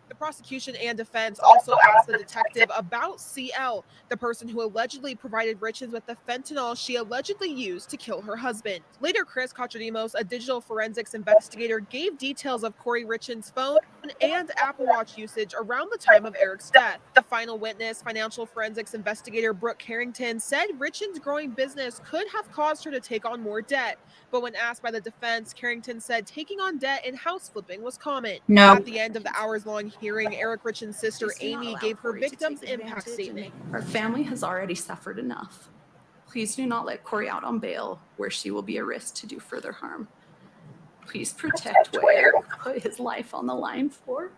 The prosecution and defense also asked the detective about CL, the person who allegedly provided Richins with the fentanyl she allegedly used to kill her husband. Later, Chris Kotradimos, a digital forensics investigator, gave details of Kouri Richins' phone and Apple Watch usage around the time of Eric's death. The final witness, financial forensics investigator Brooke Carrington, said Richins' growing business could have caused her to take on more debt. But when asked by the defense, Carrington said taking on debt and house flipping was common. No. At the end of the hours-long hearing, Eric Richins' sister Amy gave her victim's impact statement. Our family has already suffered enough. Please do not let Kouri out on bail where she will be a risk to do further harm. Please protect what Eric put his life on the line for,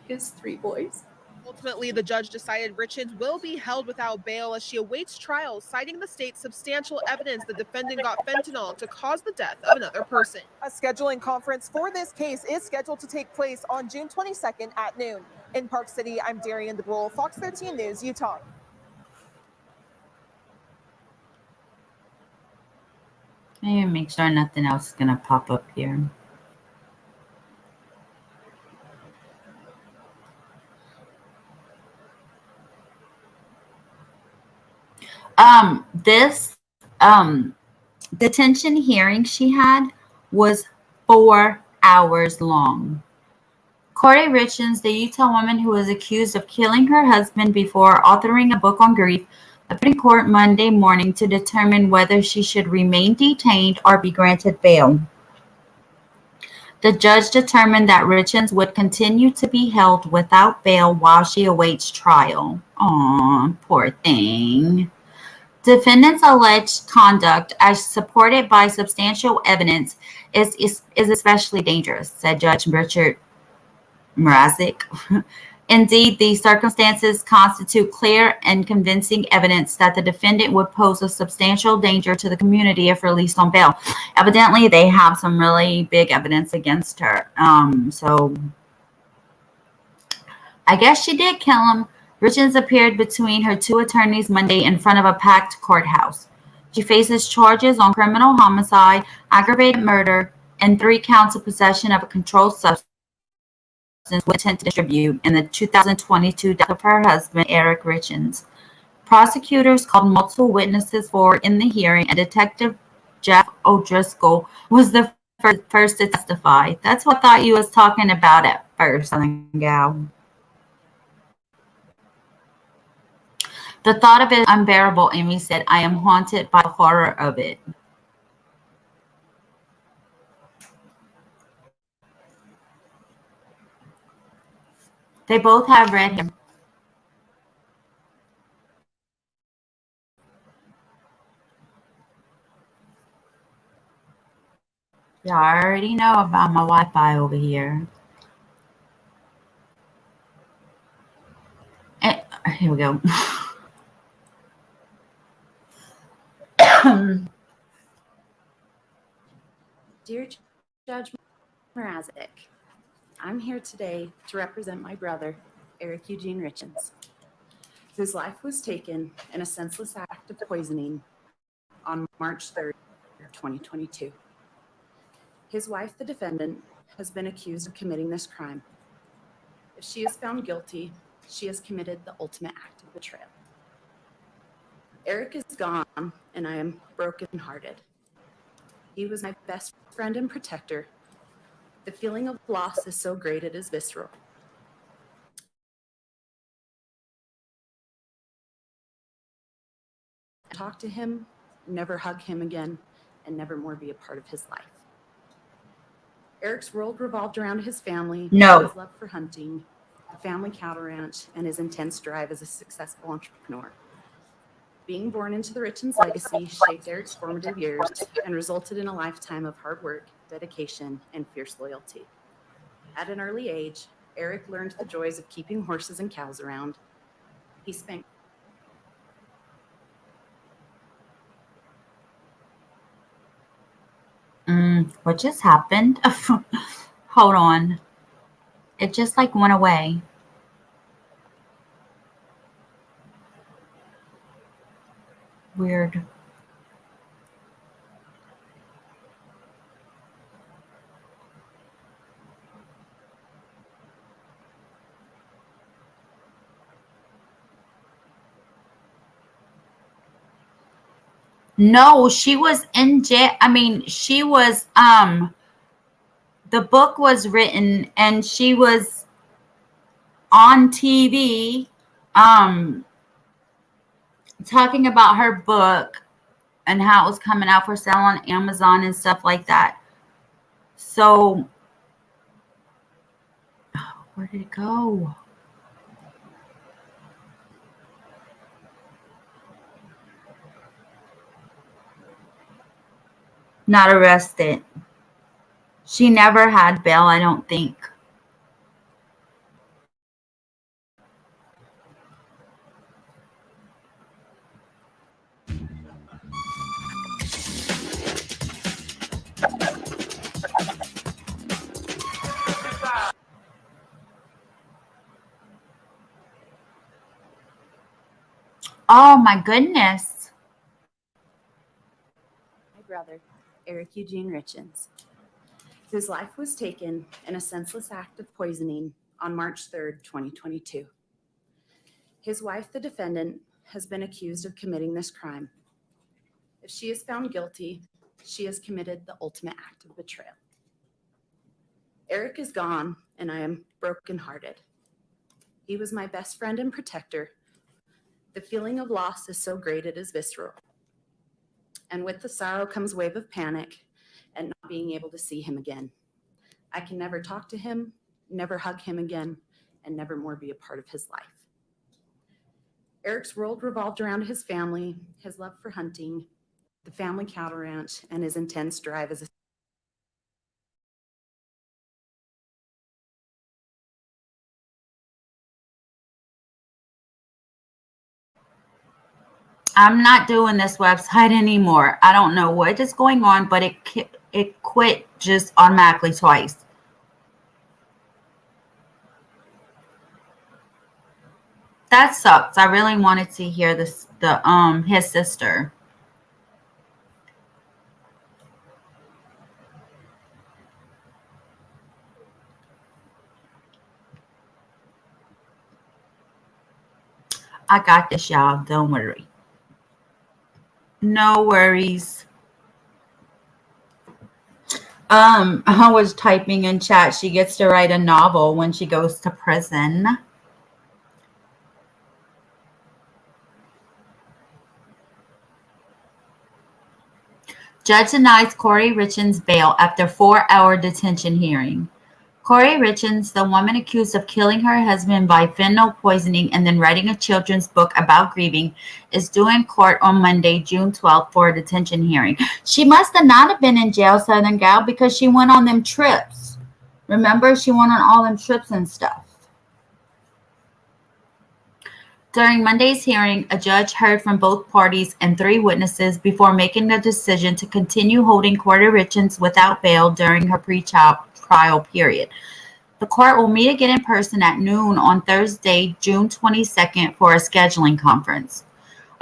his 3 boys. Ultimately, the judge decided Richins will be held without bail as she awaits trial, citing the state's substantial evidence the defendant got fentanyl to cause the death of another person. A scheduling conference for this case is scheduled to take place on June 22nd at noon. In Park City, I'm Darian DeBrule, Fox 13 News, Utah. I need to make sure nothing else is going to pop up here. This detention hearing she had was 4 hours long. Kouri Richins, the Utah woman who was accused of killing her husband before authoring a book on grief, appeared in court Monday morning to determine whether she should remain detained or be granted bail. The judge determined that Richins would continue to be held without bail while she awaits trial. Aw, poor thing. Defendant's alleged conduct, as supported by substantial evidence, is especially dangerous, said Judge Richard Mrazek. Indeed, these circumstances constitute clear and convincing evidence that the defendant would pose a substantial danger to the community if released on bail. Evidently, they have some really big evidence against her. So I guess she did kill him. Richins appeared between her 2 attorneys Monday in front of a packed courthouse. She faces charges on criminal homicide, aggravated murder, and 3 counts of possession of a controlled substance with intent to distribute in the 2022 death of her husband, Eric Richins. Prosecutors called multiple witnesses forward in the hearing, and Detective Jeff O'Driscoll was the first to testify. That's what I thought you was talking about at first, gal. The thought of it is unbearable, Amy said. I am haunted by the horror of it. They both have red hair. Y'all already know about my Wi-Fi over here. And, here we go. Dear Judge Mrazek, I'm here today to represent my brother, Eric Eugene Richins, whose life was taken in a senseless act of poisoning on March 3rd, 2022. His wife, the defendant, has been accused of committing this crime. If she is found guilty, she has committed the ultimate act of betrayal. Eric is gone, and I am brokenhearted. He was my best friend and protector. The feeling of loss is so great it is visceral. Talk to him, never hug him again, and never more be a part of his life. Eric's world revolved around his family, his love for hunting, the family cattle ranch, and his intense drive as a successful entrepreneur. Being born into the Richins legacy shaped Eric's formative years and resulted in a lifetime of hard work, dedication, and fierce loyalty. At an early age, Eric learned the joys of keeping horses and cows around. He spent What just happened? Hold on. It just like went away. Weird. No, she was in jail. I mean, she was the book was written and she was on TV talking about her book and how it was coming out for sale on Amazon and stuff like that. So where did it go? Not arrested. She never had bail, I don't think. Oh my goodness. My brother, Eric Eugene Richins, whose life was taken in a senseless act of poisoning on March 3rd, 2022. His wife, the defendant, has been accused of committing this crime. If she is found guilty, she has committed the ultimate act of betrayal. Eric is gone, and I am brokenhearted. He was my best friend and protector. The feeling of loss is so great it is visceral. And with the sorrow comes a wave of panic and not being able to see him again. I can never talk to him, never hug him again, and never more be a part of his life. Eric's world revolved around his family, his love for hunting, the family cattle ranch, and his intense drive as a I'm not doing this website anymore. I don't know what is going on, but it quit just automatically twice. That sucks. I really wanted to hear his sister. I got this, y'all. Don't worry. No worries. I was typing in chat. She gets to write a novel when she goes to prison. Judge denies Kouri Richins bail after 4-hour detention hearing. Kouri Richins, the woman accused of killing her husband by fentanyl poisoning and then writing a children's book about grieving, is due in court on Monday, June 12th, for a detention hearing. She must have not have been in jail, Southern Gal, because she went on them trips. Remember, she went on all them trips and stuff. During Monday's hearing, a judge heard from both parties and 3 witnesses before making the decision to continue holding Kouri Richins without bail during her pre-trial period. The court will meet again in person at noon on Thursday, June 22nd, for a scheduling conference.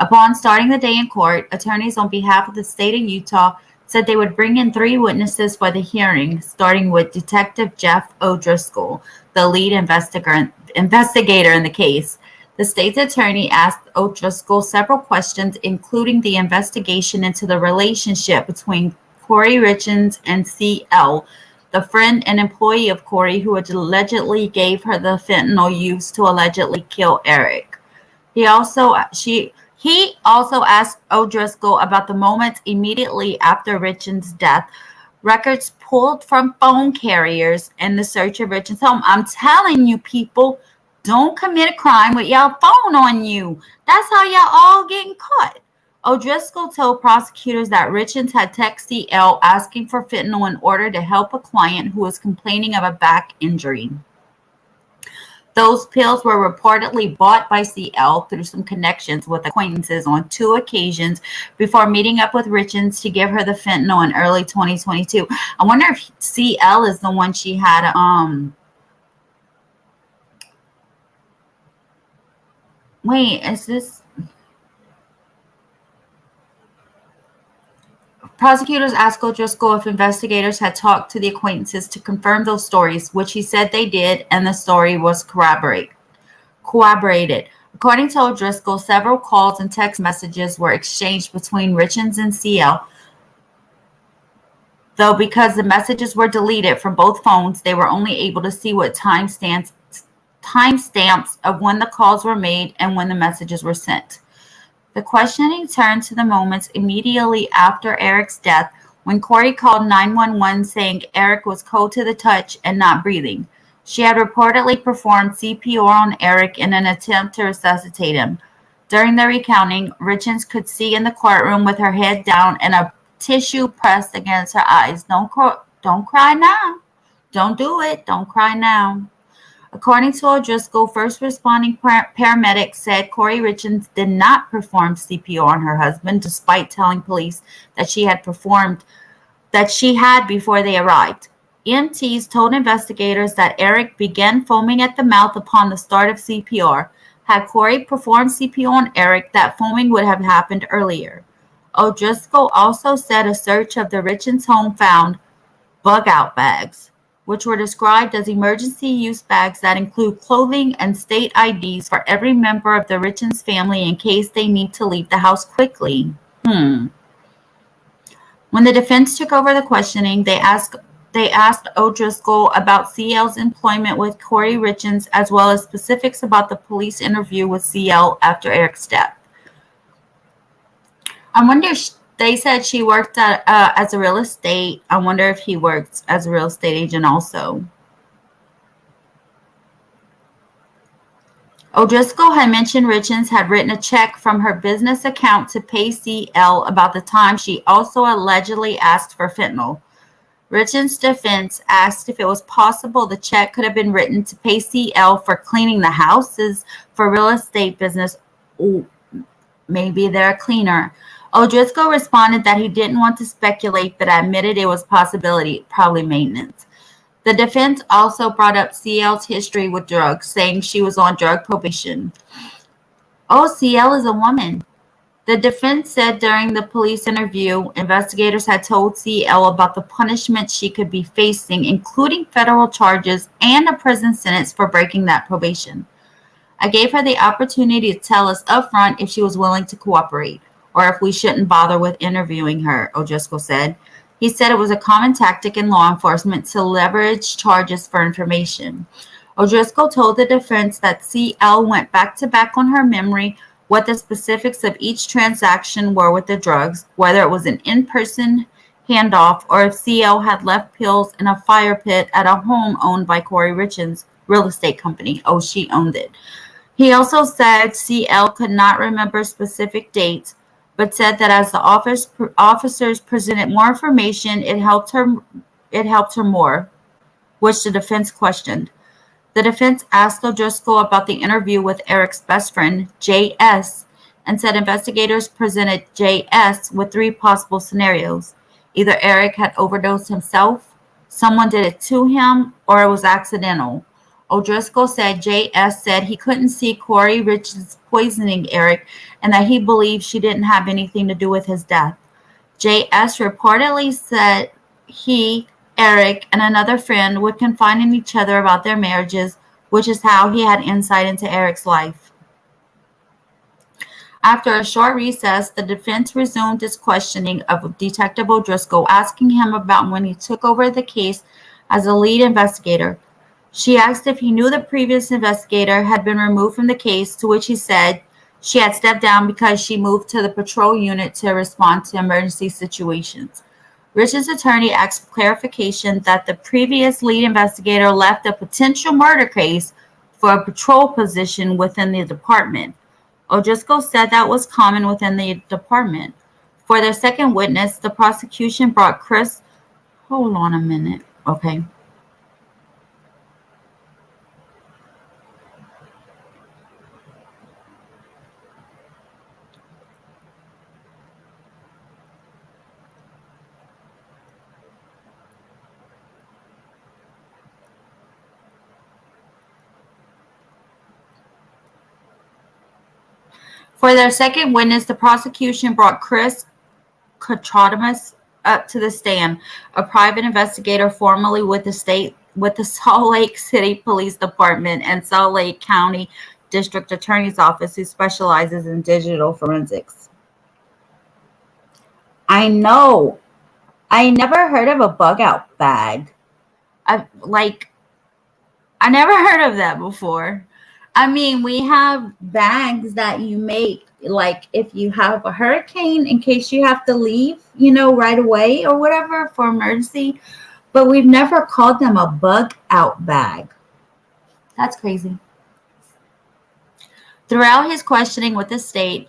Upon starting the day in court, attorneys on behalf of the state of Utah said they would bring in 3 witnesses for the hearing, starting with Detective Jeff O'Driscoll, the lead investigator in the case. The state's attorney asked O'Driscoll several questions, including the investigation into the relationship between Kouri Richins and C.L., the friend and employee of Kouri who allegedly gave her the fentanyl used to allegedly kill Eric. He also asked O'Driscoll about the moments immediately after Richins' death, records pulled from phone carriers, and the search of Richins' home. I'm telling you, people, don't commit a crime with y'all phone on you. That's how y'all all getting caught. O'Driscoll told prosecutors that Richins had texted C.L. asking for fentanyl in order to help a client who was complaining of a back injury. Those pills were reportedly bought by CL through some connections with acquaintances on 2 occasions before meeting up with Richins to give her the fentanyl in early 2022. I wonder if CL is the one she had wait, is this prosecutors asked O'Driscoll if investigators had talked to the acquaintances to confirm those stories, which he said they did, and the story was corroborated. According to O'Driscoll, several calls and text messages were exchanged between Richins and CL, though because the messages were deleted from both phones, they were only able to see what timestamps of when the calls were made and when the messages were sent. The questioning turned to the moments immediately after Eric's death when Kouri called 911 saying Eric was cold to the touch and not breathing. She had reportedly performed CPR on Eric in an attempt to resuscitate him. During the recounting, Richins could see in the courtroom with her head down and a tissue pressed against her eyes. Don't cry now. Don't do it. Don't cry now. According to O'Driscoll, first responding paramedics said Kouri Richins did not perform CPR on her husband, despite telling police that she had before they arrived. EMTs told investigators that Eric began foaming at the mouth upon the start of CPR. Had Kouri performed CPR on Eric, that foaming would have happened earlier. O'Driscoll also said a search of the Richins home found bug-out bags, which were described as emergency use bags that include clothing and state IDs for every member of the Richins family in case they need to leave the house quickly. When the defense took over the questioning, they asked O'Driscoll about CL's employment with Kouri Richins, as well as specifics about the police interview with CL after Eric's death. I wonder if they said she worked as a real estate. I wonder if he works as a real estate agent also. O'Driscoll had mentioned Richins had written a check from her business account to pay CL about the time she also allegedly asked for fentanyl. Richins' defense asked if it was possible the check could have been written to pay CL for cleaning the houses for real estate business. Ooh, maybe they're a cleaner. O'Driscoll responded that he didn't want to speculate, but admitted it was a possibility, probably maintenance. The defense also brought up CL's history with drugs, saying she was on drug probation. Oh, CL is a woman. The defense said during the police interview, investigators had told CL about the punishment she could be facing, including federal charges and a prison sentence for breaking that probation. I gave her the opportunity to tell us upfront if she was willing to cooperate, or if we shouldn't bother with interviewing her, O'Driscoll said. He said it was a common tactic in law enforcement to leverage charges for information. O'Driscoll told the defense that CL went back to back on her memory what the specifics of each transaction were with the drugs, whether it was an in-person handoff or if CL had left pills in a fire pit at a home owned by Kouri Richins' real estate company. Oh, she owned it. He also said CL could not remember specific dates, but said that as the officers presented more information, it helped her more, which the defense questioned. The defense asked O'Driscoll about the interview with Eric's best friend, J.S., and said investigators presented J.S. with 3 possible scenarios. Either Eric had overdosed himself, someone did it to him, or it was accidental. O'Driscoll said J.S. said he couldn't see Kouri Richins poisoning Eric and that he believed she didn't have anything to do with his death. J.S. reportedly said he, Eric, and another friend would confide in each other about their marriages, which is how he had insight into Eric's life. After a short recess, the defense resumed its questioning of Detective O'Driscoll, asking him about when he took over the case as a lead investigator. She asked if he knew the previous investigator had been removed from the case, to which he said she had stepped down because she moved to the patrol unit to respond to emergency situations. Rich's attorney asked for clarification that the previous lead investigator left a potential murder case for a patrol position within the department. O'Driscoll said that was common within the department. For their second witness, the prosecution brought Chris. Hold on a minute. Okay. For their second witness, the prosecution brought Chris Kotrodamus up to the stand, a private investigator formerly with the Salt Lake City Police Department and Salt Lake County District Attorney's Office, who specializes in digital forensics. I know. I never heard of a bug out bag. I never heard of that before. I mean, we have bags that you make, like if you have a hurricane in case you have to leave, right away or whatever for emergency, but we've never called them a bug out bag. That's crazy. Throughout his questioning with the state,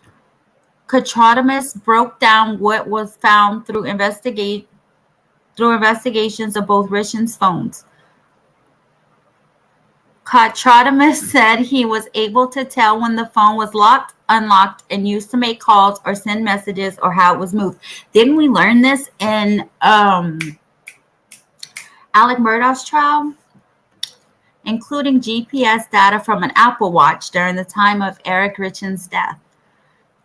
Kotrodamus broke down what was found through investigations of both Richins' phones. Kotrodamus said he was able to tell when the phone was locked, unlocked, and used to make calls or send messages, or how it was moved. Didn't we learn this in Alec Murdaugh's trial? Including GPS data from an Apple Watch during the time of Eric Richins' death.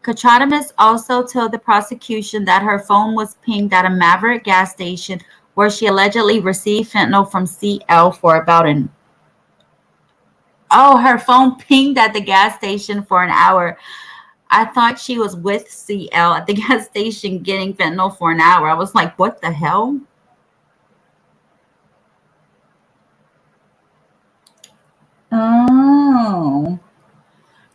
Kotrodamus also told the prosecution that her phone was pinged at a Maverick gas station where she allegedly received fentanyl from CL for about her phone pinged at the gas station for an hour. I thought she was with CL at the gas station getting fentanyl for an hour. I was like, what the hell? Oh.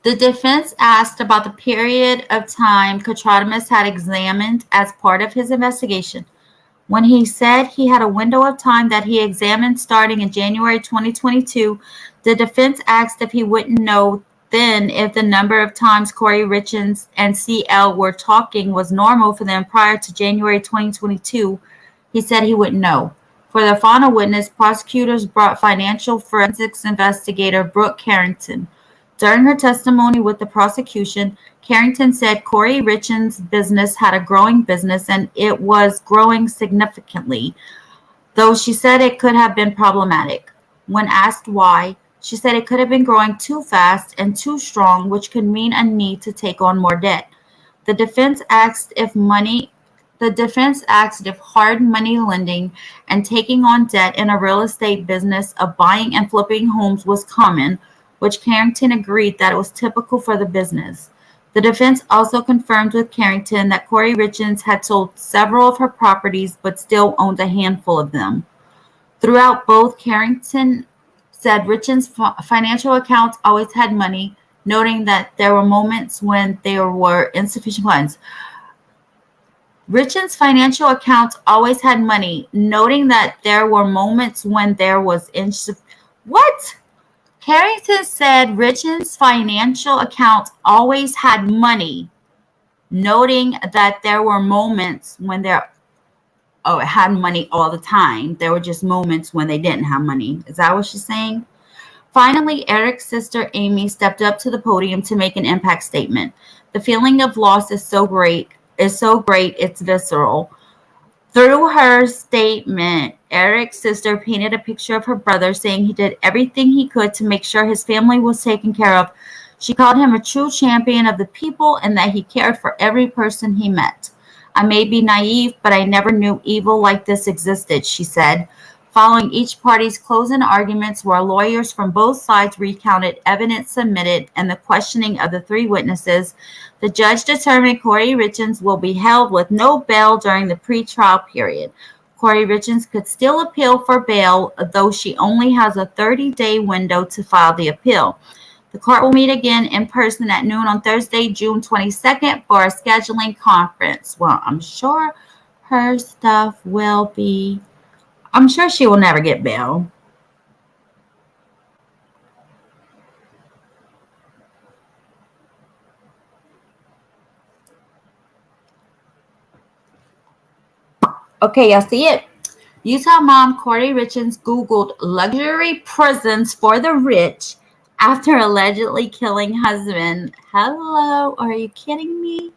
The defense asked about the period of time Kotrodamus had examined as part of his investigation. When he said he had a window of time that he examined starting in January 2022, the defense asked if he wouldn't know then if the number of times Kouri Richins and CL were talking was normal for them prior to January 2022. He said he wouldn't know. For the final witness, prosecutors brought financial forensics investigator Brooke Carrington. During her testimony with the prosecution, Carrington said Kouri Richins' business had a growing business and it was growing significantly, though she said it could have been problematic. When asked why, she said it could have been growing too fast and too strong, which could mean a need to take on more debt. The defense asked if hard money lending and taking on debt in a real estate business of buying and flipping homes was common, which Carrington agreed that it was typical for the business. The defense also confirmed with Carrington that Kouri Richins had sold several of her properties but still owned a handful of them. Throughout both, Carrington said Richins' financial accounts always had money, noting that there were moments when there were insufficient funds. Richins' financial accounts always had money, noting that there were moments when there was What? Carrington said Richins' financial accounts always had money, noting that there were moments when it had money all the time. There were just moments when they didn't have money. Is that what she's saying? Finally, Eric's sister Amy stepped up to the podium to make an impact statement. The feeling of loss is so great, it's visceral. Through her statement, Eric's sister painted a picture of her brother, saying he did everything he could to make sure his family was taken care of. She called him a true champion of the people and that he cared for every person he met. I may be naive, but I never knew evil like this existed, she said. Following each party's closing arguments, where lawyers from both sides recounted evidence submitted and the questioning of the three witnesses, the judge determined Kouri Richins will be held with no bail during the pretrial period. Kouri Richins could still appeal for bail, though she only has a 30-day window to file the appeal. The court will meet again in person at noon on Thursday, June 22nd for a scheduling conference. Well, I'm sure her stuff will be... I'm sure she will never get bail. Okay, y'all see it? Utah mom Kouri Richins Googled luxury prisons for the rich after allegedly killing husband. Hello, are you kidding me?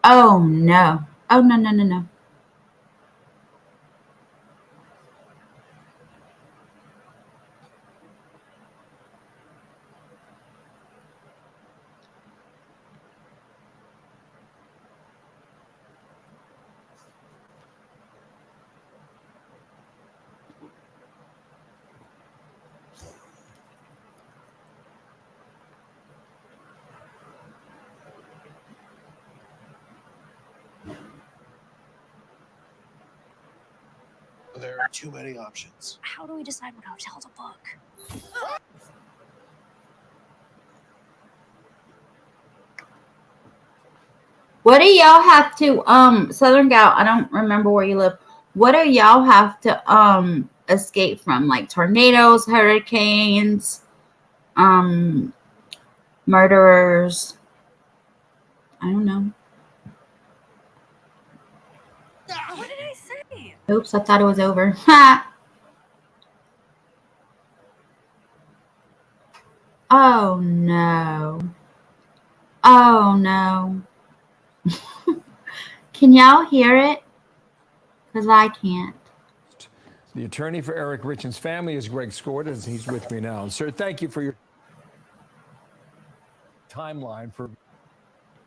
Oh, no. Oh, no. There are too many options. How do we decide what hotel to book? What do y'all have to Southern Gal, I don't remember where you live. What do y'all have to escape from? Like tornadoes, hurricanes, murderers? I don't know. What did I say? Oops, I thought it was over. Oh no. Oh no. Can y'all hear it? Because I can't. The attorney for Eric Richins' family is Greg Scored, and he's with me now. And sir, thank you for your timeline for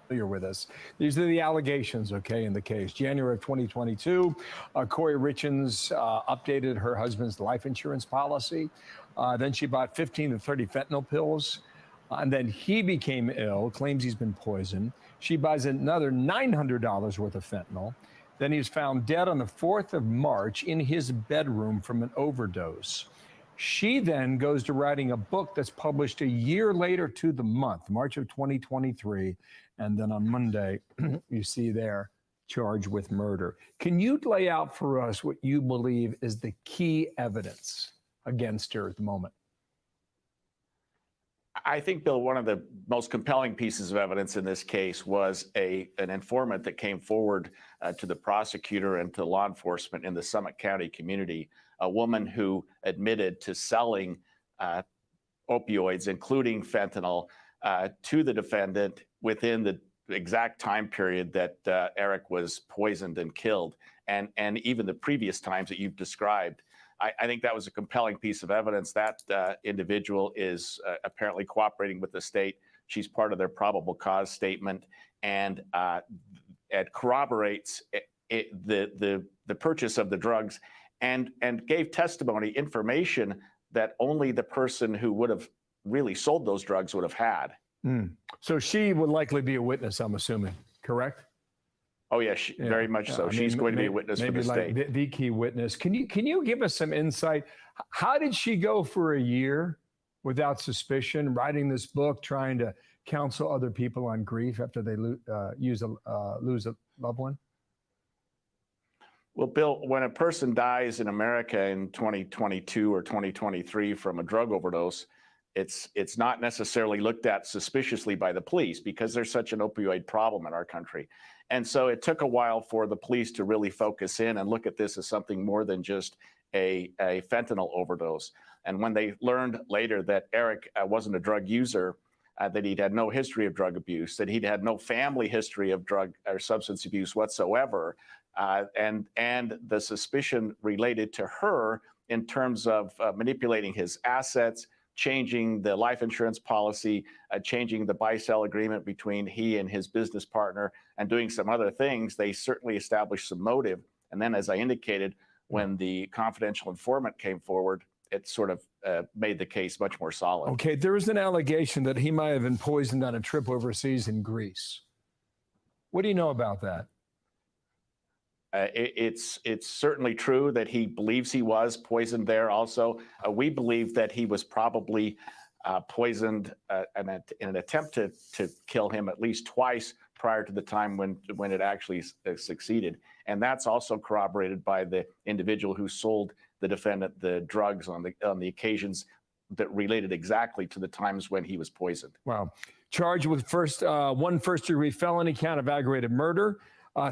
familiar with us. These are the allegations, okay, in the case. January of 2022, Kouri Richins updated her husband's life insurance policy. Then she bought 15 to 30 fentanyl pills. And then he became ill, claims he's been poisoned. She buys another $900 worth of fentanyl. Then he was found dead on the 4th of March in his bedroom from an overdose. She then goes to writing a book that's published a year later to the month, March of 2023. And then on Monday, you see there, charged with murder. Can you lay out for us what you believe is the key evidence against her at the moment? I think, Bill, one of the most compelling pieces of evidence in this case was an informant that came forward to the prosecutor and to law enforcement in the Summit County community, a woman who admitted to selling opioids, including fentanyl, to the defendant within the exact time period that Eric was poisoned and killed, and even the previous times that you've described. I think that was a compelling piece of evidence. That individual is apparently cooperating with the state. She's part of their probable cause statement, and it corroborates the purchase of the drugs, and gave testimony, information that only the person who would have really sold those drugs would have had. So she would likely be a witness, I'm assuming, correct? Oh yeah, very much so. She's going to be a witness for the state. Maybe like the key witness. Can you give us some insight? How did she go for a year without suspicion, writing this book, trying to counsel other people on grief after they lose a loved one? Well, Bill, when a person dies in America in 2022 or 2023 from a drug overdose, it's not necessarily looked at suspiciously by the police because there's such an opioid problem in our country. And so it took a while for the police to really focus in and look at this as something more than just a fentanyl overdose. And when they learned later that Eric wasn't a drug user, that he'd had no history of drug abuse, that he'd had no family history of drug or substance abuse whatsoever, and the suspicion related to her in terms of manipulating his assets, changing the life insurance policy, changing the buy-sell agreement between he and his business partner, and doing some other things, they certainly established some motive. And then, as I indicated, when the confidential informant came forward, it sort of made the case much more solid. Okay, there is an allegation that he might have been poisoned on a trip overseas in Greece. What do you know about that? It's certainly true that he believes he was poisoned there also. We believe that he was probably poisoned in an attempt to kill him at least twice prior to the time when it actually succeeded. And that's also corroborated by the individual who sold the defendant the drugs on the occasions that related exactly to the times when he was poisoned. Wow. Charged with one first-degree felony count of aggravated murder,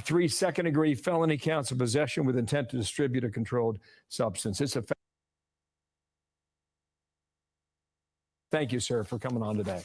3 second-degree felony counts of possession with intent to distribute a controlled substance. Thank you, sir, for coming on today.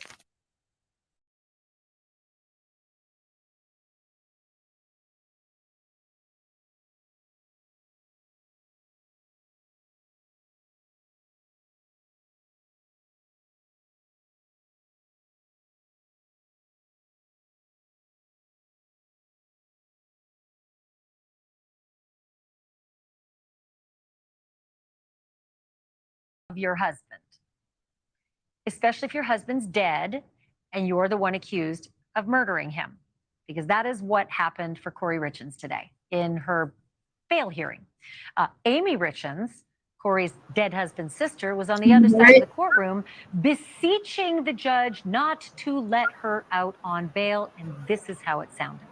Of your husband, especially if your husband's dead and you're the one accused of murdering him, because that is what happened for Kouri Richins today in her bail hearing. Amy Richins, Kouri's dead husband's sister, was on the other side of the courtroom beseeching the judge not to let her out on bail, and this is how it sounded.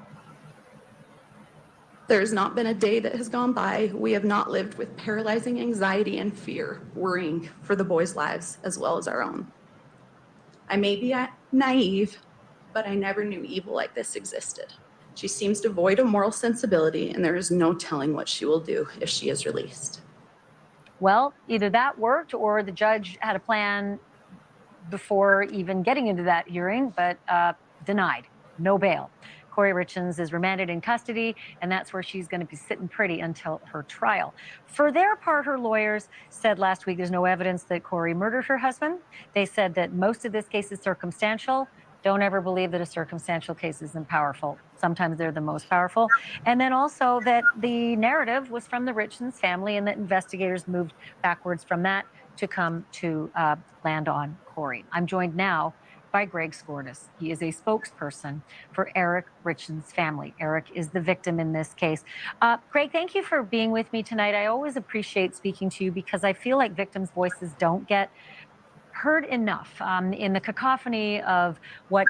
There's not been a day that has gone by we have not lived with paralyzing anxiety and fear, worrying for the boys' lives as well as our own. I may be naive, but I never knew evil like this existed. She seems devoid of moral sensibility, and there is no telling what she will do if she is released. Well, either that worked or the judge had a plan before even getting into that hearing, but denied. No bail. Kouri Richins is remanded in custody, and that's where she's going to be sitting pretty until her trial. For their part, her lawyers said last week there's no evidence that Kouri murdered her husband. They said that most of this case is circumstantial. Don't ever believe that a circumstantial case isn't powerful. Sometimes they're the most powerful. And then also that the narrative was from the Richins family and that investigators moved backwards from that to come to land on Kouri. I'm joined now by Greg Skordas. He is a spokesperson for Eric Richins' family. Eric is the victim in this case. Greg, thank you for being with me tonight. I always appreciate speaking to you because I feel like victims' voices don't get heard enough in the cacophony of what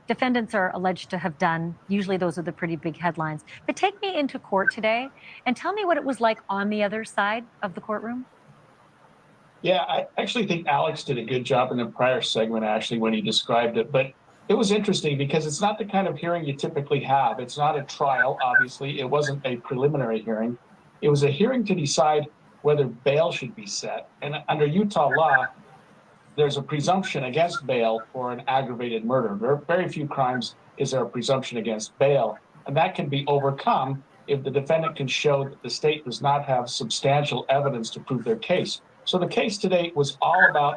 defendants are alleged to have done. Usually those are the pretty big headlines. But take me into court today and tell me what it was like on the other side of the courtroom. Yeah, I actually think Alex did a good job in the prior segment, actually, when he described it. But it was interesting because it's not the kind of hearing you typically have. It's not a trial, obviously. It wasn't a preliminary hearing. It was a hearing to decide whether bail should be set. And under Utah law, there's a presumption against bail for an aggravated murder. There are very few crimes is there a presumption against bail. And that can be overcome if the defendant can show that the state does not have substantial evidence to prove their case. So the case today was all about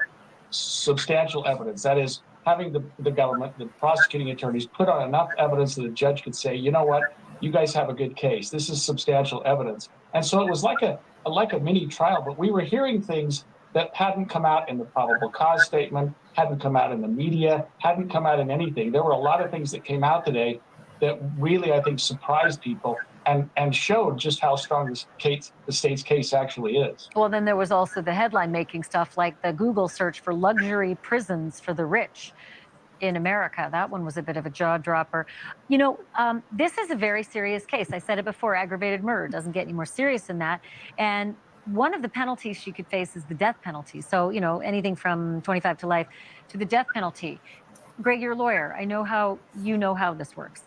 substantial evidence. That is, having the government, the prosecuting attorneys, put on enough evidence that a judge could say, you know what, you guys have a good case. This is substantial evidence. And so it was like a mini trial, but we were hearing things that hadn't come out in the probable cause statement, hadn't come out in the media, hadn't come out in anything. There were a lot of things that came out today that really, I think, surprised people and showed just how strong the state's case actually is. Well, then there was also the headline-making stuff like the Google search for luxury prisons for the rich in America. That one was a bit of a jaw-dropper. This is a very serious case. I said it before, aggravated murder doesn't get any more serious than that. And one of the penalties she could face is the death penalty. So, anything from 25 to life to the death penalty. Greg, you're a lawyer. I know how this works.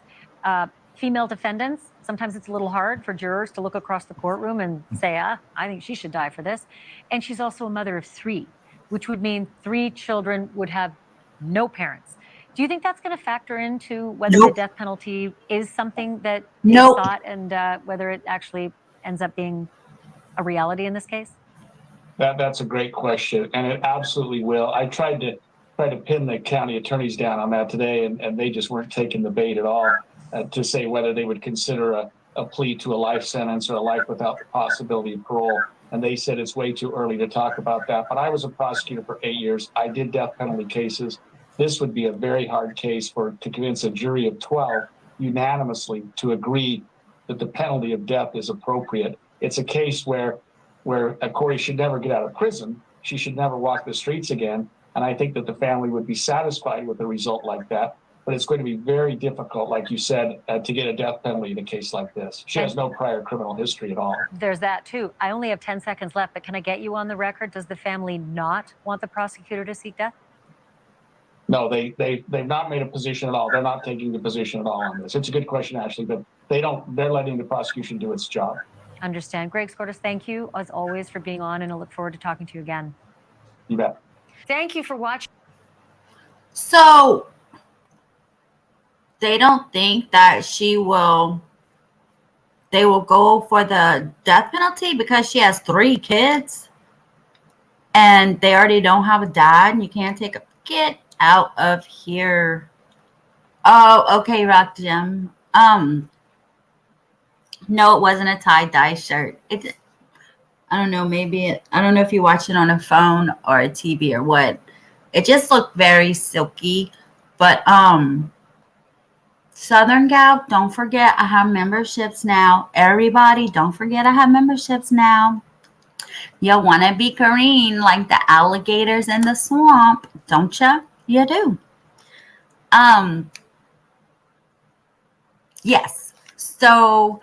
Female defendants, sometimes it's a little hard for jurors to look across the courtroom and say, I think she should die for this. And she's also a mother of 3, which would mean 3 children would have no parents. Do you think that's going to factor into whether the death penalty is something that is sought and whether it actually ends up being a reality in this case? That's a great question, and it absolutely will. I tried to pin the county attorneys down on that today, and they just weren't taking the bait at all to say whether they would consider a plea to a life sentence or a life without the possibility of parole. And they said it's way too early to talk about that. But I was a prosecutor for 8 years. I did death penalty cases. This would be a very hard case to convince a jury of 12 unanimously to agree that the penalty of death is appropriate. It's a case where Kouri should never get out of prison. She should never walk the streets again. And I think that the family would be satisfied with a result like that. But it's going to be very difficult, like you said, to get a death penalty in a case like this. She has no prior criminal history at all. There's that, too. I only have 10 seconds left, but can I get you on the record? Does the family not want the prosecutor to seek death? No, they've not made a position at all. They're not taking the position at all on this. It's a good question, Ashley, but they're letting the prosecution do its job. Understand. Greg Skordas, thank you, as always, for being on, and I look forward to talking to you again. You bet. Thank you for watching. So they don't think that they will go for the death penalty because she has 3 kids and they already don't have a dad and you can't take a get out of here. Oh, okay, Rock Jim. No, it wasn't a tie-dye shirt. I don't know, I don't know if you watch it on a phone or a TV or what. It just looked very silky, but Southern Gal, don't forget I have memberships now. Everybody, don't forget I have memberships now. You want to be green like the alligators in the swamp, don't you? You do. Yes. So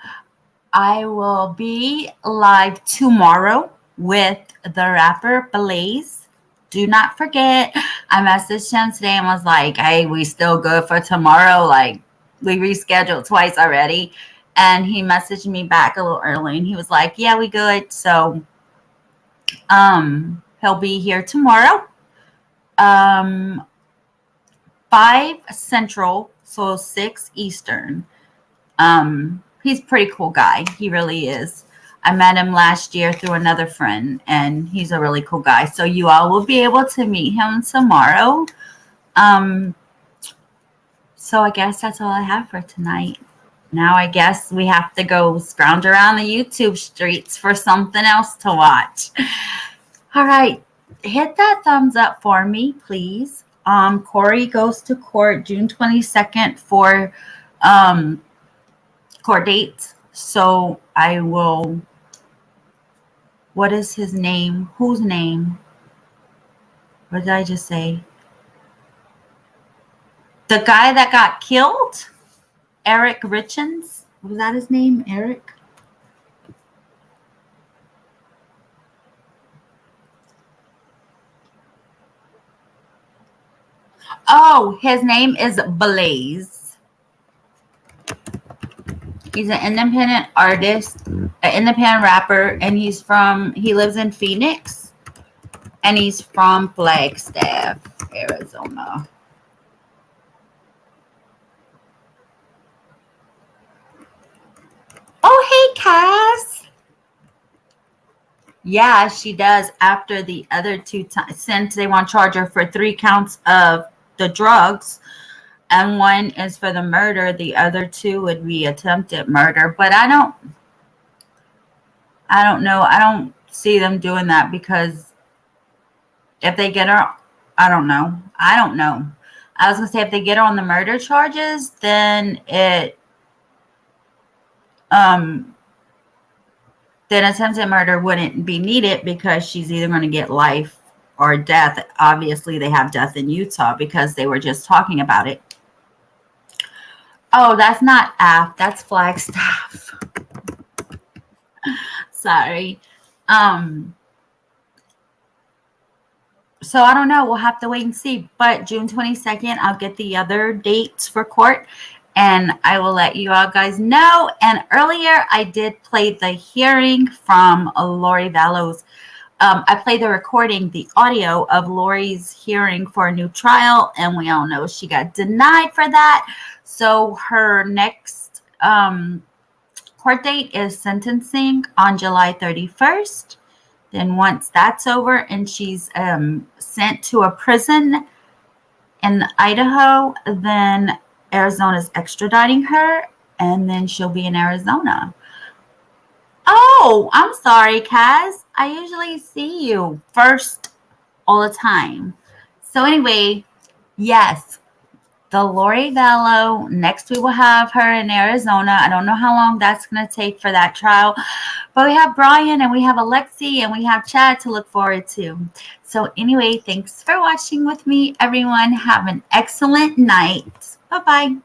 I will be live tomorrow with the rapper Blaze. Do not forget, I messaged him today and was like, hey, we still good for tomorrow? Like, we rescheduled twice already. And he messaged me back a little early and he was like, yeah, we good. So he'll be here tomorrow. 5 Central, so 6 Eastern. He's a pretty cool guy. He really is. I met him last year through another friend, and he's a really cool guy. So you all will be able to meet him tomorrow. So I guess that's all I have for tonight. Now I guess we have to go scrounge around the YouTube streets for something else to watch. All right. Hit that thumbs up for me, please. Kouri goes to court June 22nd for court dates. So I will, what is his name? Whose name? What did I just say? The guy that got killed? Kouri Richins? Was that his name? Eric? Oh, his name is Blaze. He's an independent artist, an independent rapper, and he lives in Phoenix, and he's from Flagstaff, Arizona. Oh, hey, Cass. Yeah, she does after the other 2 times, since they want to charge her for 3 counts of the drugs. And 1 is for the murder. The other 2 would be attempted murder. But I don't know. I don't see them doing that because if they get her, I don't know. I was going to say if they get her on the murder charges, then then attempted murder wouldn't be needed because she's either going to get life or death. Obviously, they have death in Utah because they were just talking about it. Oh, that's not AF. That's Flagstaff. Sorry. So I don't know. We'll have to wait and see. But June 22nd, I'll get the other dates for court, and I will let you all guys know. And earlier, I did play the hearing from Lori Vallows. I played the recording, the audio of Lori's hearing for a new trial, and we all know she got denied for that. So her next court date is sentencing on July 31st. Then once that's over and she's sent to a prison in Idaho, then Arizona's extraditing her, and then she'll be in Arizona. Oh, I'm sorry, Kaz. I usually see you first all the time. So anyway, yes, the Lori Vallow, next we will have her in Arizona. I don't know how long that's going to take for that trial, but we have Brian and we have Alexi and we have Chad to look forward to. So anyway, thanks for watching with me, everyone. Have an excellent night. Bye-bye.